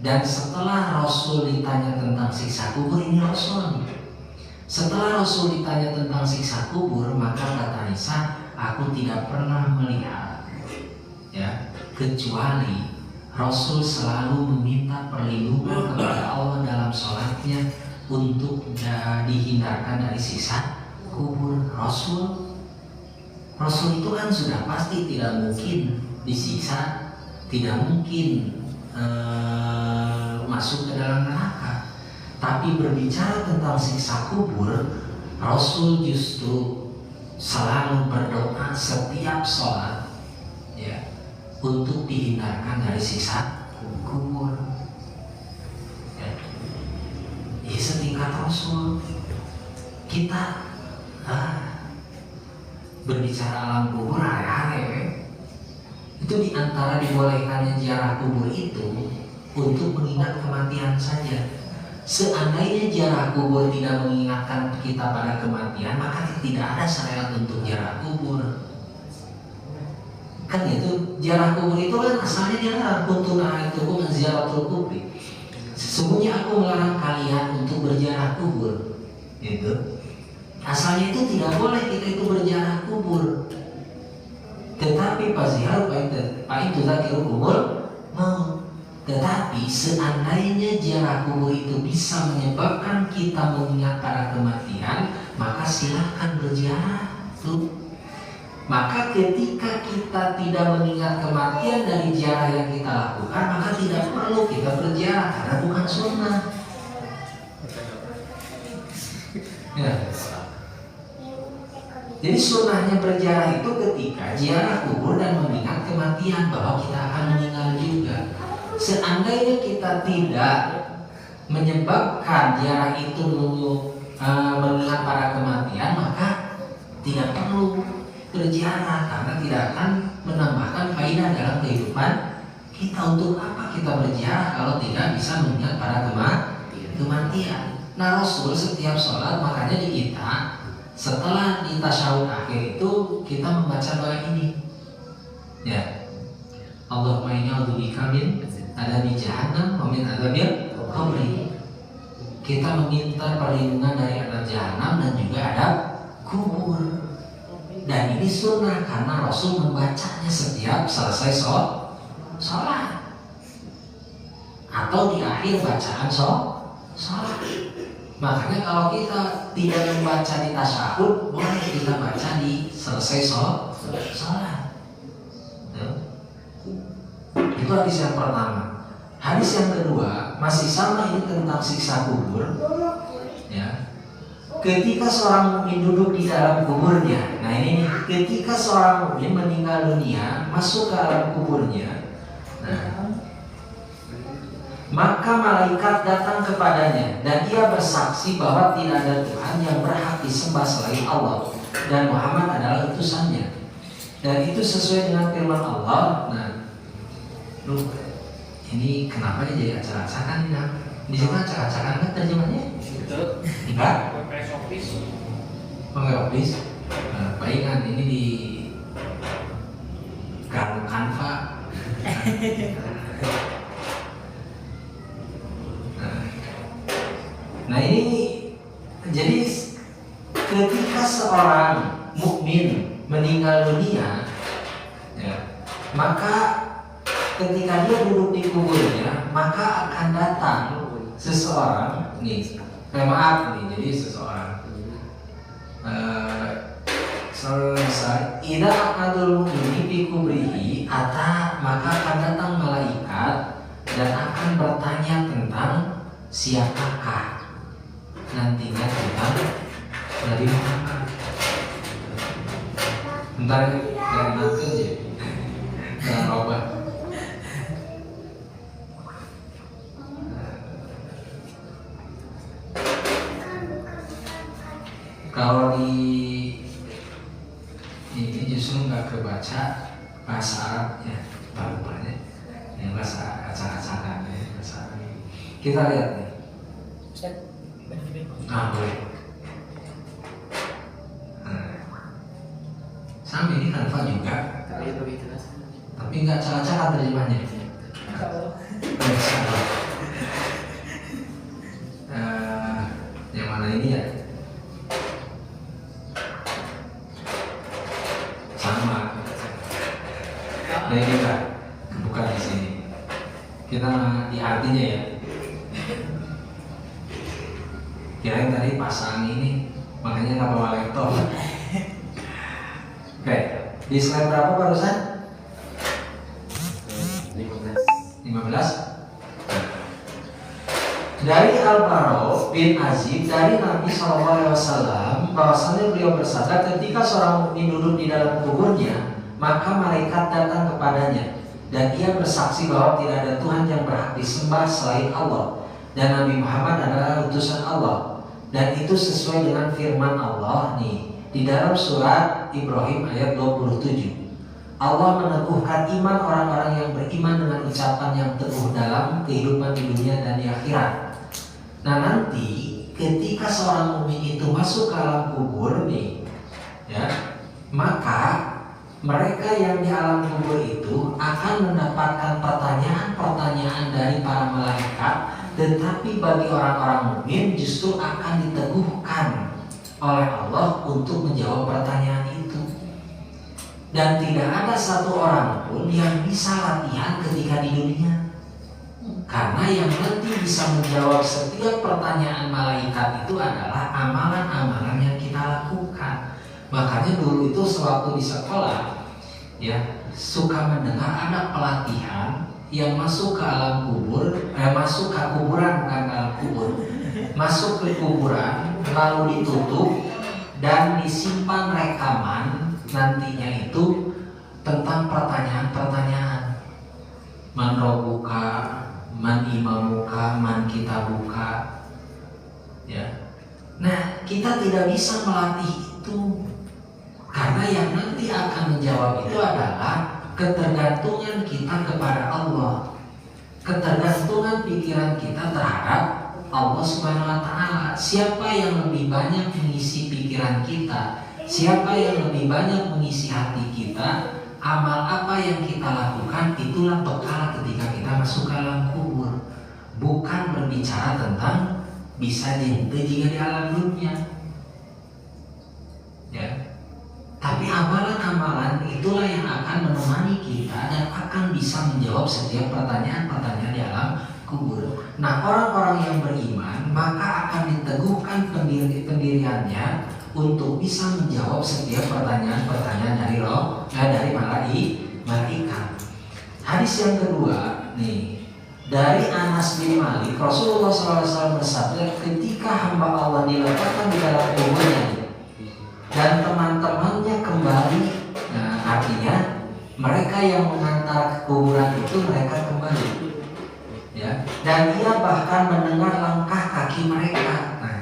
Dan setelah Rasul ditanya tentang siksa kubur, ini Rasul. Setelah Rasul ditanya tentang siksa kubur, maka kata Aisyah, aku tidak pernah melihat, ya, kecuali Rasul selalu meminta perlindungan kepada Allah dalam sholatnya untuk dihindarkan dari siksa kubur. Rasul itu kan sudah pasti tidak mungkin disiksa, tidak mungkin masuk ke dalam neraka. Tapi berbicara tentang siksa kubur, Rasul justru selalu berdoa setiap sholat, ya, untuk dihindarkan dari siksa kubur. Ya, setingkat Rasul. Kita berbicara alam kubur hari-hari, itu diantara dibolehkannya ziarah kubur itu untuk mengingat kematian saja. Seandainya ziarah kubur tidak mengingatkan kita pada kematian, maka tidak ada syariat untuk ziarah kubur. Kan itu ziarah kubur itu kan asalnya dilarang, kuntuna itu bukan ziaratul kubur. Sesungguhnya aku melarang kalian untuk berziarah kubur. Itu asalnya itu tidak boleh kita itu berziarah kubur. Tetapi pazihar pak itu zakir kubur mau. Tetapi seandainya ziarah kubur itu bisa menyebabkan kita mengingat pada kematian, maka silahkan berziarah tuh. Maka ketika kita tidak mengingat kematian dari ziarah yang kita lakukan, maka tidak perlu kita berziarah karena bukan sunnah. Ya. Jadi sunnahnya berziarah itu ketika ziarah kubur dan mengingat kematian bahwa kita akan meninggal juga. Seandainya kita tidak menyebabkan ziarah itu mengingat pada kematian, maka tidak perlu berziarah karena tidak akan menambahkan faedah dalam kehidupan kita. Untuk apa kita berziarah kalau tidak bisa mengingat pada kematian? Nah, Rasul setiap sholat, makanya di kita setelah di tasyahud akhir itu kita membaca doa ini, ya, Allahumma inni a'udzubika min adzabi jahannam wa min adzabil qabri. Kita meminta perlindungan dari adab jahanam dan juga adab kubur. Dan ini sunnah karena Rasul membacanya setiap selesai sholat atau di akhir bacaan sholat. Makanya kalau kita tidak membaca di tasyahud, boleh kita baca di selesai sholat. Itu hadis yang pertama. Hadis yang kedua masih sama, ini tentang siksa kubur, ya. Ketika seorang mukmin duduk di dalam kuburnya, nah ini ketika seorang mukmin meninggal dunia masuk ke dalam kuburnya, nah, maka malaikat datang kepadanya dan ia bersaksi bahwa tidak ada Tuhan yang berhak disembah selain Allah dan Muhammad adalah utusannya. Dan itu sesuai dengan firman Allah. Nah, ini kenapa jadi acak-acakan ini? Di situ acak-acakan kan terjemahnya? Betul. Enggak? Pakai office. Palingan ini di Canva. Nah ini jadi ketika seorang mukmin meninggal dunia, ya, maka ketika dia duduk di kuburnya, maka akan datang seseorang nih, maaf nih, jadi seseorang selesai ida akadul mukmini fi kubrihi ata, maka akan datang malaikat dan akan bertanya tentang siapakah nantinya tentang Nabi Muhammad. Bentar dari nanti aja jangan robah. Kalau di ini justru nggak kebaca bahasa Arabnya, bapaknya yang bahasa acak-acakan ya, bahasa Arab. Kita lihat nih. Boleh. Sama ini Canva juga, tapi nggak acak-acakan terjemahnya. Yang mana ini ya? Sama. Nah ini Kak, bukan di sini. Kita di artinya ya. Kirain tadi pasang ini, makanya nggak bawa laptop. Oke, di slide berapa barusan? 15. Dari Al-Bara bin Azib dari Nabi SAW bahwasanya beliau bersabda, ketika seorang mukmin duduk di dalam kuburnya, maka malaikat datang kepadanya dan ia bersaksi bahwa tidak ada Tuhan yang berhak disembah selain Allah dan Nabi Muhammad adalah utusan Allah. Dan itu sesuai dengan firman Allah nih di dalam surat Ibrahim ayat 27. Allah meneguhkan iman orang-orang yang beriman dengan ucapan yang teguh dalam kehidupan di dunia dan di akhirat. Nah nanti ketika seorang mukmin itu masuk ke alam kubur nih, ya, maka mereka yang di alam kubur itu akan mendapatkan pertanyaan-pertanyaan dari para malaikat, tetapi bagi orang-orang mukmin justru akan diteguhkan oleh Allah untuk menjawab pertanyaan itu. Dan tidak ada satu orang pun yang bisa latihan ketika di dunia, karena yang nanti bisa menjawab setiap pertanyaan malaikat itu adalah amalan-amalan yang kita lakukan. Makanya dulu itu sewaktu di sekolah, ya, suka mendengar ada pelatihan yang masuk ke alam kubur, masuk ke kuburan, bukan ke alam kubur, masuk ke kuburan lalu ditutup dan disimpan rekaman nantinya itu tentang pertanyaan-pertanyaan. Man robuka, man imamuka, man kitabuka, ya. Nah kita tidak bisa melatih itu, karena yang nanti akan menjawab itu adalah ketergantungan kita kepada Allah, ketergantungan pikiran kita terhadap Allah Subhanahu wa Ta'ala. Siapa yang lebih banyak mengisi pikiran kita, siapa yang lebih banyak mengisi hati kita, amal apa yang kita lakukan, itulah bekal ketika kita masuk ke alam kubur. Bukan berbicara tentang bisa jente jika di alam dunia, ya. Tapi amalan-amalan itulah yang akan menemani kita dan akan bisa menjawab setiap pertanyaan-pertanyaan di alam kubur. Nah, orang-orang yang beriman maka akan diteguhkan pendiriannya untuk bisa menjawab setiap pertanyaan-pertanyaan dari dari malaikat. Hadis yang kedua nih, dari Anas bin Malik, Rasulullah SAW bersabda, ketika hamba Allah diletakkan di dalam kuburnya dan teman-temannya kembali, nah artinya mereka yang mengantar ke kuburan itu mereka kembali, ya, dan ia bahkan mendengar langkah kaki mereka. Nah,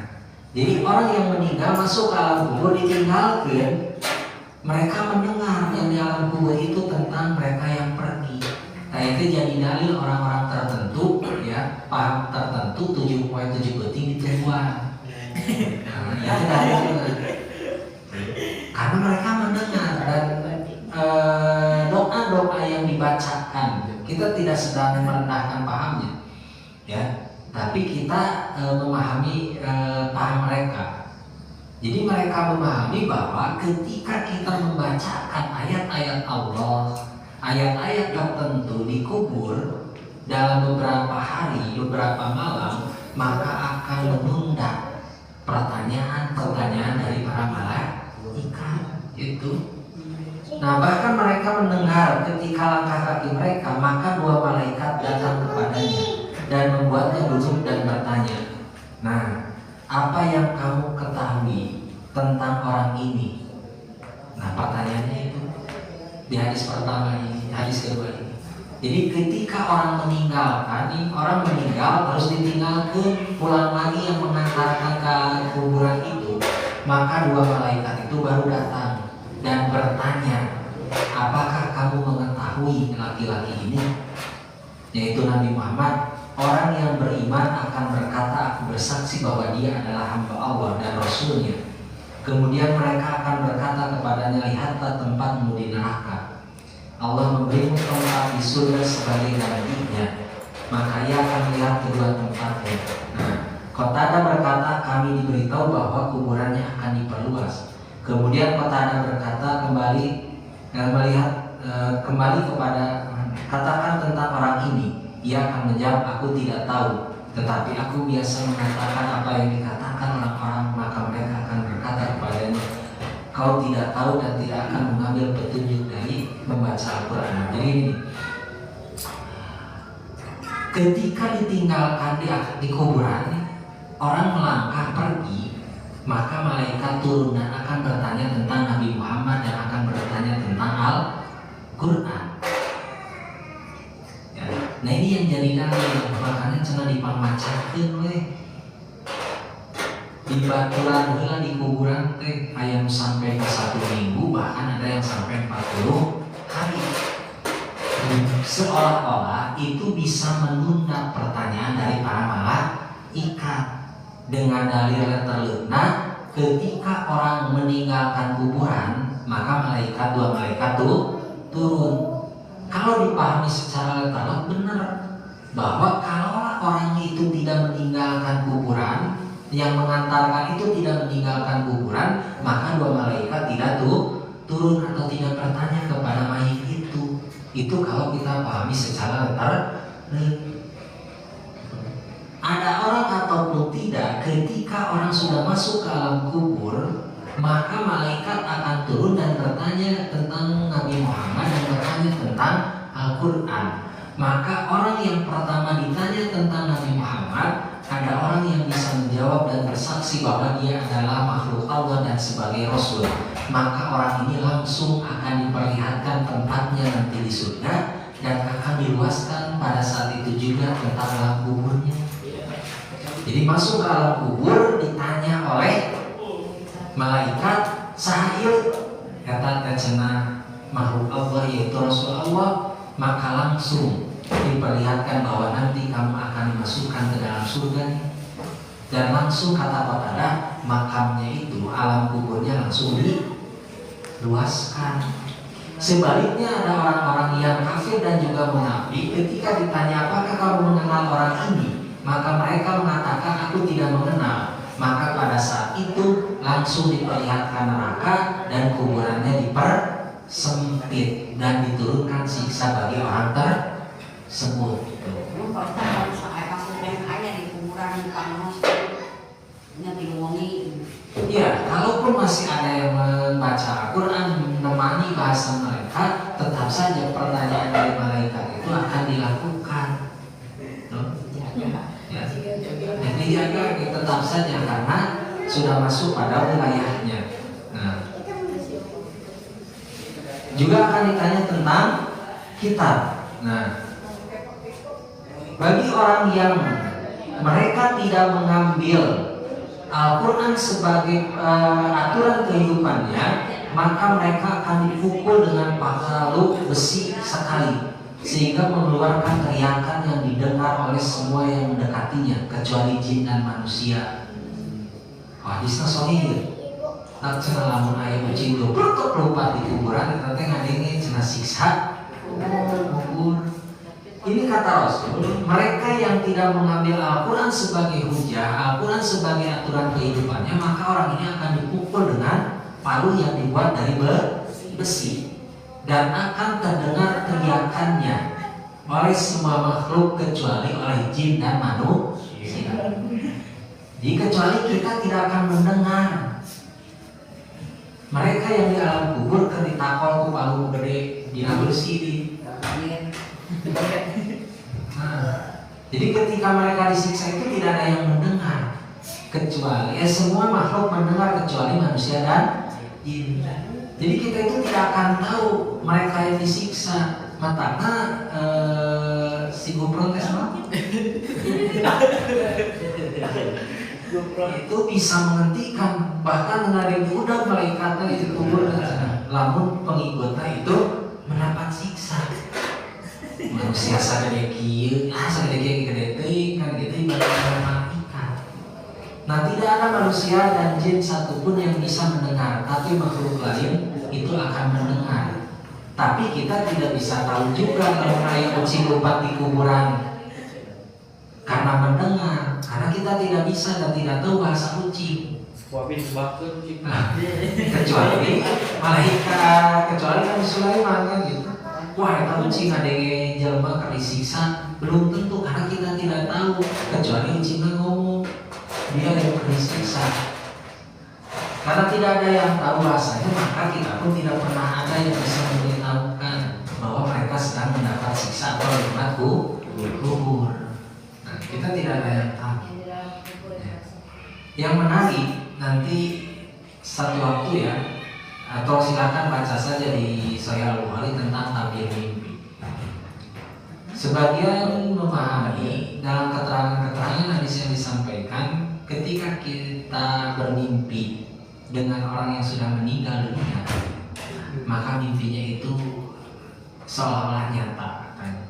jadi orang yang meninggal masuk ke alam kubur ditinggalkan, mereka mendengar yang di alam kubur itu tentang mereka yang pergi. Nah itu jadi dalil orang-orang tertentu, ya, paham tertentu 7.7 penting di tujuan. Nah, ya dalil. Karena mereka mendengar dan doa-doa yang dibacakan, kita tidak sedang merendahkan pahamnya, ya, tapi kita memahami paham mereka. Jadi mereka memahami bahwa ketika kita membacakan ayat-ayat Allah, ayat-ayat tertentu di kubur dalam beberapa hari, beberapa malam, maka akan menunda pertanyaan-pertanyaan dari para malaikat itu. Nah, bahkan mereka mendengar ketika langkah kaki mereka, maka dua malaikat datang kepadanya dan membuatnya duduk dan bertanya, "Nah, apa yang kamu ketahui tentang orang ini?" Nah, pertanyaannya itu di hadis pertama ini, hadis kedua ini. Jadi ketika orang meninggalkan, orang meninggal terus ditinggalkan, pulang lagi yang mengantarkan ke kuburan itu, maka dua malaikat itu baru datang dan bertanya, "Apakah kamu mengetahui laki-laki ini?" Yaitu Nabi Muhammad. Orang yang beriman akan berkata, "Aku bersaksi bahwa dia adalah hamba Allah dan Rasulnya." Kemudian mereka akan berkata kepadanya, "Lihatlah tempatmu di neraka. Allah memberimu tempat di surga sebagai gantinya." Maka ia akan melihat kedua tempatnya. Nah, Qatadah berkata, "Kami diberitahu bahwa kuburannya akan diperluas." Kemudian Qatadah berkata, kembali kepada, "Katakan tentang orang ini." Ia akan menjawab, "Aku tidak tahu, tetapi aku biasa mengatakan apa yang dikatakan orang-orang." Maka mereka akan berkata kepadanya, "Kau tidak tahu dan tidak akan mengambil petunjuk dari membaca Al-Quran." Jadi ini, ketika ditinggalkan di kuburan, orang melangkah pergi, maka malaikat turun dan akan bertanya tentang Nabi Muhammad dan akan bertanya tentang Al-Quran. Ya. Nah, ini yang jadi dalil, makanya cenah dipamacakeun we. Di baturan heula di kuburan teh aya nu sampai ke 1 minggu, bahkan ada yang sampai 40 hari. Seolah-olah itu bisa menunda pertanyaan dari para malaikat. Dengan dalil yang terleuna, ketika orang meninggalkan kuburan, maka dua malaikat turun. Kalau dipahami secara literal, benar bahwa kalau orang itu tidak meninggalkan kuburan, yang mengantarkan itu tidak meninggalkan kuburan, maka dua malaikat tidak turun atau tidak bertanya kepada mayit itu. Itu kalau kita pahami secara literal. Ada orang ataupun tidak, ketika orang sudah masuk ke alam kubur, maka malaikat akan turun dan bertanya tentang Nabi Muhammad dan bertanya tentang Al-Quran. Maka orang yang pertama ditanya tentang Nabi Muhammad, ada orang yang bisa menjawab dan bersaksi bahwa dia adalah makhluk Allah dan sebagai Rasul. Maka orang ini langsung akan diperlihatkan tempatnya nanti di surga dan akan diluaskan pada saat itu juga tentang alam kuburnya. Jadi masuk ke alam kubur ditanya oleh malaikat, "Sahil," kata cenah makhluk Allah yaitu Rasul Allah, maka langsung diperlihatkan bahwa nanti kamu akan dimasukkan ke dalam surga. Dan langsung kata Qatadah, makamnya itu, alam kuburnya langsung diluaskan. Sebaliknya ada orang-orang yang kafir dan juga munafik, ketika ditanya, "Apakah kamu mengenal orang ini?" maka mereka mengatakan, "Aku tidak mengenal." Maka pada saat itu langsung diperlihatkan neraka dan kuburannya dipersempit dan diturunkan siksa bagi orang tersebut. Ya, kalaupun masih ada yang membaca Al-Quran menemani bahasa mereka, tetap saja pertanyaan dari malaikat itu akan dilakukan. Dijaga tetap saja karena sudah masuk pada wilayahnya. Nah, juga akan ditanya tentang kitab. Nah, bagi orang yang mereka tidak mengambil Al-Quran sebagai aturan kehidupannya, maka mereka akan dipukul dengan palu besi sekali, sehingga mengeluarkan teriakan yang didengar oleh semua yang mendekatinya kecuali jin dan manusia. Hadisna sahih. Tak cenah lamun aya kucing goblok lompat di kuburan, nanti ngadenge cenah siksa kubur. Ini kata Rasul, mereka yang tidak mengambil Al-Quran sebagai hujah, Al-Quran sebagai aturan kehidupannya, maka orang ini akan dipukul palu yang dibuat dari besi, dan akan terdengar teriakannya oleh semua makhluk kecuali oleh jin dan manusia. Jadi kecuali kita tidak akan mendengar. Mereka yang di alam kubur kan ditakol ku palu gede dina besi. Jadi ketika mereka disiksa itu tidak ada yang mendengar, kecuali semua makhluk mendengar kecuali manusia dan jin. Jadi kita itu tidak akan tahu mereka yang disiksa. Matanya si gupron itu bisa menghentikan, bahkan ngadeng udah malaikatnya di kubur lamun pengikutnya itu mendapat siksa. Manusia sadade kieu, sadade kieu gede teuing kan gitu ibarat malaikat. Nah, tidak ada manusia dan jin satupun yang bisa mendengar, tapi makhluk lain itu akan mendengar. Tapi kita tidak bisa tahu juga kalau kayak kucing lompat di kuburan karena mendengar, karena kita tidak bisa dan tidak tahu bahasa kucing. Kecuali malaikat, kecuali Nabi Sulaiman kan gitu. Wah, itu kucing ada yang jelma kali disiksa, belum tentu karena kita tidak tahu. Kecuali kucingnya ngomong, dia yang disiksa. Karena tidak ada yang tahu rasanya, maka kita pun tidak pernah ada yang bisa memberitahukan bahwa mereka sedang mendapat siksa atau nikmat kubur. Nah, kita tidak ada yang tahu. Yang menarik nanti satu waktu ya, atau silakan baca saja di Sahih Al-Bukhari tentang tabir mimpi. Sebagian memahami dalam keterangan-keterangan hadis yang disampaikan, ketika kita bermimpi dengan orang yang sudah meninggal dunia, maka mimpinya itu seolah-olah nyata katanya.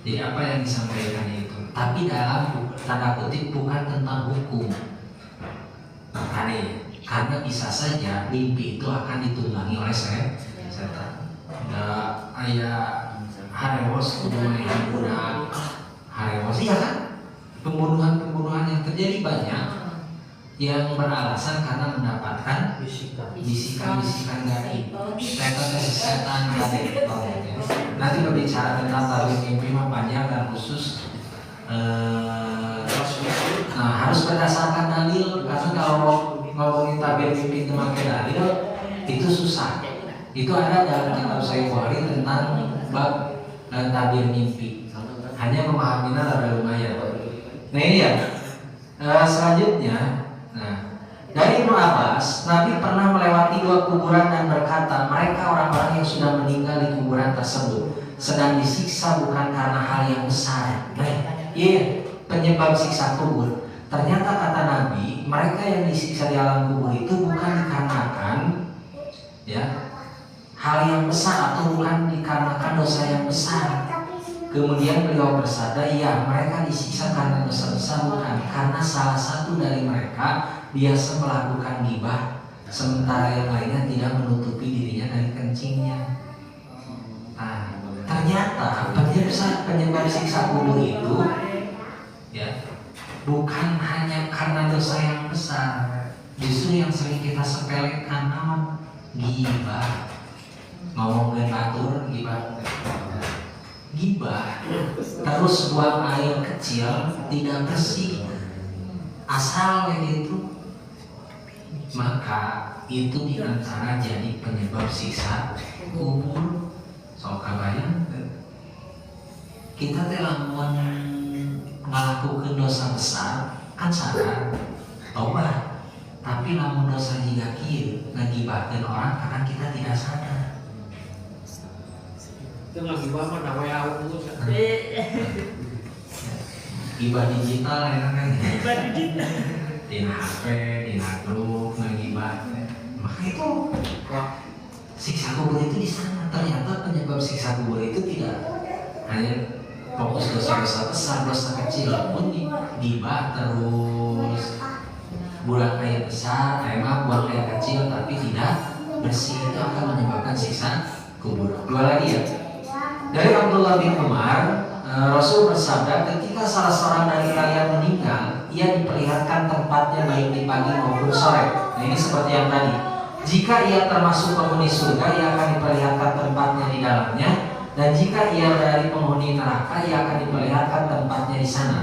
Jadi apa yang disampaikan itu, tapi dalam tanda kutip bukan tentang hukum. Karena bisa saja mimpi itu akan ditunggangi oleh setan. Ada ayat harewos kemudian budak harewos, iya kan? Pembunuhan yang terjadi banyak yang beralasan karena mendapatkan bisikan gaib. Setan gaib. Nanti berbicara tentang tabir mimpi mah panjang dan khusus. Nah, harus berdasarkan dalil, karena kalau ngomongin tabir mimpi itu pakai dalil itu susah. Itu ada dalam kitab Sahih Bukhari tentang bab tabir mimpi. Hanya memahaminya rada lumayan. Nah ini ya. Selanjutnya, dari Ibnu Abbas, Nabi pernah melewati 2 kuburan dan berkata, mereka orang-orang yang sudah meninggal di kuburan tersebut sedang disiksa bukan karena hal yang besar. Penyebab siksa kubur. Ternyata kata Nabi, mereka yang disiksa di alam kubur itu bukan dikarenakan hal yang besar atau bukan dikarenakan dosa yang besar. Kemudian beliau bersabda, ya mereka disiksa karena dosa besar bukan, karena salah satu dari mereka biasa melakukan ghibah, sementara yang lainnya tidak menutupi dirinya dari kencingnya. Nah, ternyata penyebab siksa kubur itu bukan hanya karena dosa yang besar, justru yang sering kita sepelekan naon ghibah. Ngomongin batur ghibah terus buang air kecil tidak bersih asal kayak gitu, maka itu diantara jadi penyebab siksa kubur. So kabayang kita lamun melakukan dosa besar kan sadar tobat, tapi lamun dosa jiga kieu ngagibahkeun orang karena kita tidak sadar. Itu lagi banget namanya aku. Gibah digital ya kan. Gibah digital. Di HP, di grup, ngagibah. Maka itu siksa kubur itu di sana. Ternyata penyebab siksa kubur itu tidak hanya fokus dosa-dosa besar, dosa kecil pun gibah terus buang air besar, buang air kecil tapi tidak bersih, itu akan menyebabkan siksa kubur. Dua lagi ya. Dari Abdullah bin Umar, Rasul bersabda, ketika salah seorang dari kalian meninggal, ia diperlihatkan tempatnya baik di pagi maupun sore. Nah, ini seperti yang tadi. Jika ia termasuk penghuni surga, ia akan diperlihatkan tempatnya di dalamnya, dan jika ia dari penghuni neraka, ia akan diperlihatkan tempatnya di sana.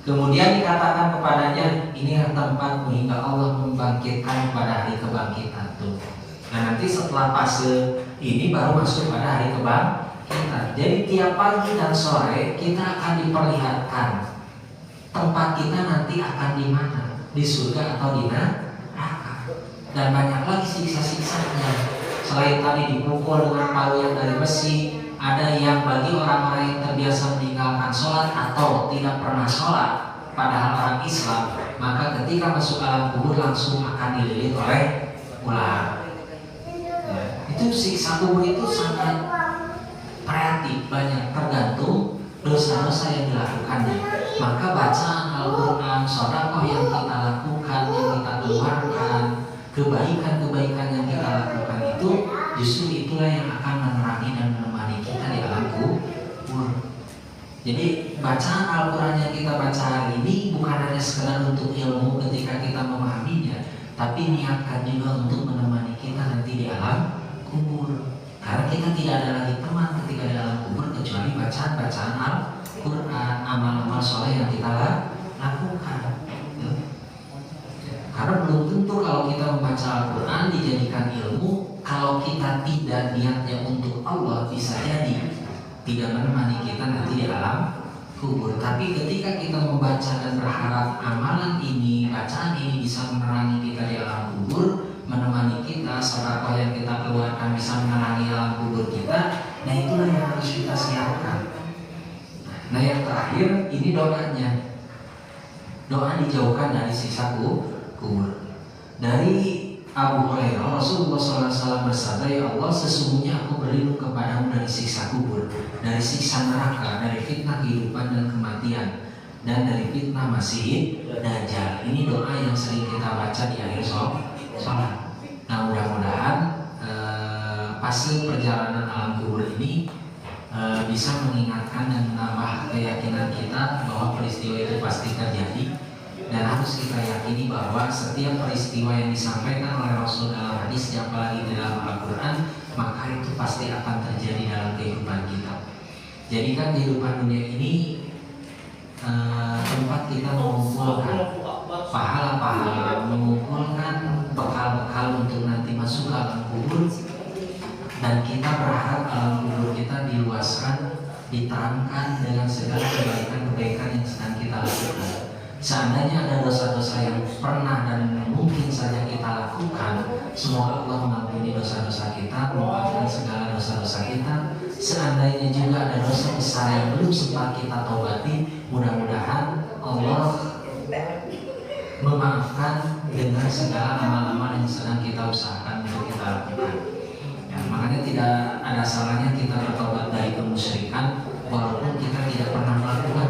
Kemudian dikatakan kepadanya, inilah tempatmu hingga Allah membangkitkan pada hari kebangkitan tuh. Nah nanti setelah fase ini baru masuk pada hari kebangkitan. Jadi tiap pagi dan sore kita akan diperlihatkan tempat kita nanti akan di mana, di surga atau di neraka. Dan banyak lagi siksa-siksanya. Selain tadi dipukul dengan palu yang dari besi, ada yang bagi orang-orang yang terbiasa meninggalkan sholat atau tidak pernah sholat padahal orang Islam, maka ketika masuk alam kubur langsung akan dililit oleh ular. Ya, itu siksa kubur itu sangat variatif, banyak tergantung dosa-dosa yang dilakukannya. Maka bacaan Al-Quran, sedekah yang kita lakukan, yang kita keluarkan, kebaikan-kebaikan yang kita lakukan itu justru itulah yang akan menerangi dan menemani kita di alam kubur. Jadi bacaan Al-Quran yang kita baca hari ini bukan hanya sekedar untuk ilmu ketika kita memahaminya, tapi niatkan juga untuk menemani kita nanti di alam kubur. Karena kita tidak ada lagi teman ketika di alam kubur kecuali bacaan-bacaan Al-Quran, amal-amal soleh yang kita lakukan. Karena belum tentu kalau kita membaca Al-Quran dijadikan ilmu, kalau kita tidak niatnya untuk Allah bisa jadi tidak menemani kita nanti di alam kubur. Tapi ketika kita membaca dan berharap amalan ini, bacaan ini bisa menerangi kita di alam kubur, menemani kita, sedekah yang kita keluarkan bisa menerangi alam kubur kita, nah itulah yang harus kita siapkan. Nah yang terakhir ini doanya, doa dijauhkan dari siksa kubur. Dari Abu Hurairah, Rasulullah SAW bersabda, ya Allah, sesungguhnya aku berlindung kepadamu dari siksa kubur, dari siksa neraka, dari fitnah kehidupan dan kematian, dan dari fitnah Masih Dajjal. Ini doa yang sering kita baca di akhir sholat. Nah mudah-mudahan fase perjalanan alam kubur ini bisa mengingatkan dan menambah keyakinan kita bahwa peristiwa itu pasti terjadi. Dan harus kita yakini bahwa setiap peristiwa yang disampaikan oleh Rasul dalam hadis, apalagi di dalam Al-Quran, maka itu pasti akan terjadi dalam kehidupan kita. Jadikan kehidupan dunia ini tempat kita mengumpulkan pahala-pahala, mengumpulkan bekal-bekal untuk nanti masuk ke alam kubur. Dan kita berharap alam kubur kita diluaskan, diterangkan dengan segala kebaikan-kebaikan yang sedang kita lakukan. Seandainya ada dosa-dosa yang pernah dan mungkin saja kita lakukan, semoga Allah mengampuni dosa-dosa kita, memaafkan segala dosa-dosa kita. Seandainya juga ada dosa besar yang belum sempat kita tobati, mudah-mudahan Allah memaafkan dengan segala amal-amal yang sedang kita usahakan untuk kita lakukan. Ya, makanya tidak ada salahnya kita bertobat dari kemusyrikan, walaupun kita tidak pernah melakukan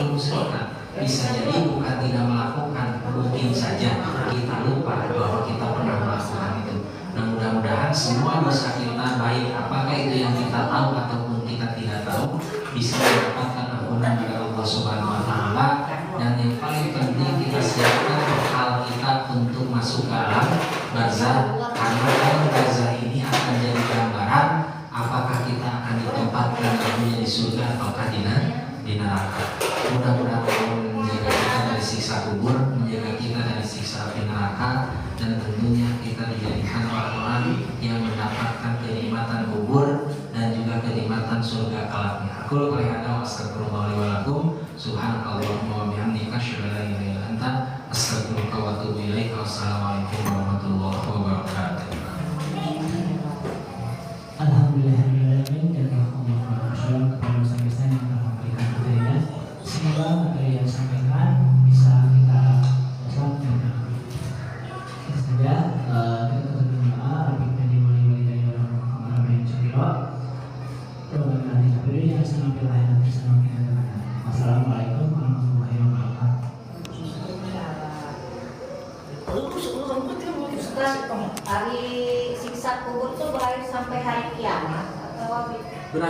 kemusyrikan. Bisa jadi bukan tidak melakukan, mungkin saja kita lupa bahwa kita pernah melakukan itu. Nah mudah-mudahan semua dosa kita, baik apakah itu yang kita tahu ataupun kita tidak tahu, bisa mendapatkan ampunan dari Allah Subhanahu Wa Taala. Dan yang paling penting kita siapkan bekal kita untuk masuk ke alam barzah, karena alam barzah ini akan jadi gambaran apakah kita akan ditempatkan di surga ataukah di neraka. Mudah-mudahan menjaga kita dari siksa kubur, menjaga kita dari siksa api neraka, dan tentunya kita dijadikan orang-orang yang mendapatkan kenikmatan kubur dan juga kenikmatan surga kelaknya. Aku qouli hadza wa astaghfirullah li wa lakum. Subhanakallahumma wa bihamdika asyhadu an la ilaha illa anta astaghfiruka wa atubu ilaik. Wassalamualaikum warahmatullahi wabarakatuh. Alhamdulillahirrahmanirrahim. Jazakumullah khairan kepada Ustaz yang telah memberikan materinya. Semoga materi yang disampaikan bisa kita laksanakan. Itu saja. Kita tutup doa. Rabbika dimulai dari orang yang cerita. Doa dari kafir yang senang pilihan dan senang pilihan. Wassalamualaikum warahmatullahi wabarakatuh. Hari siksa kubur itu berakhir sampai hari kiamat atau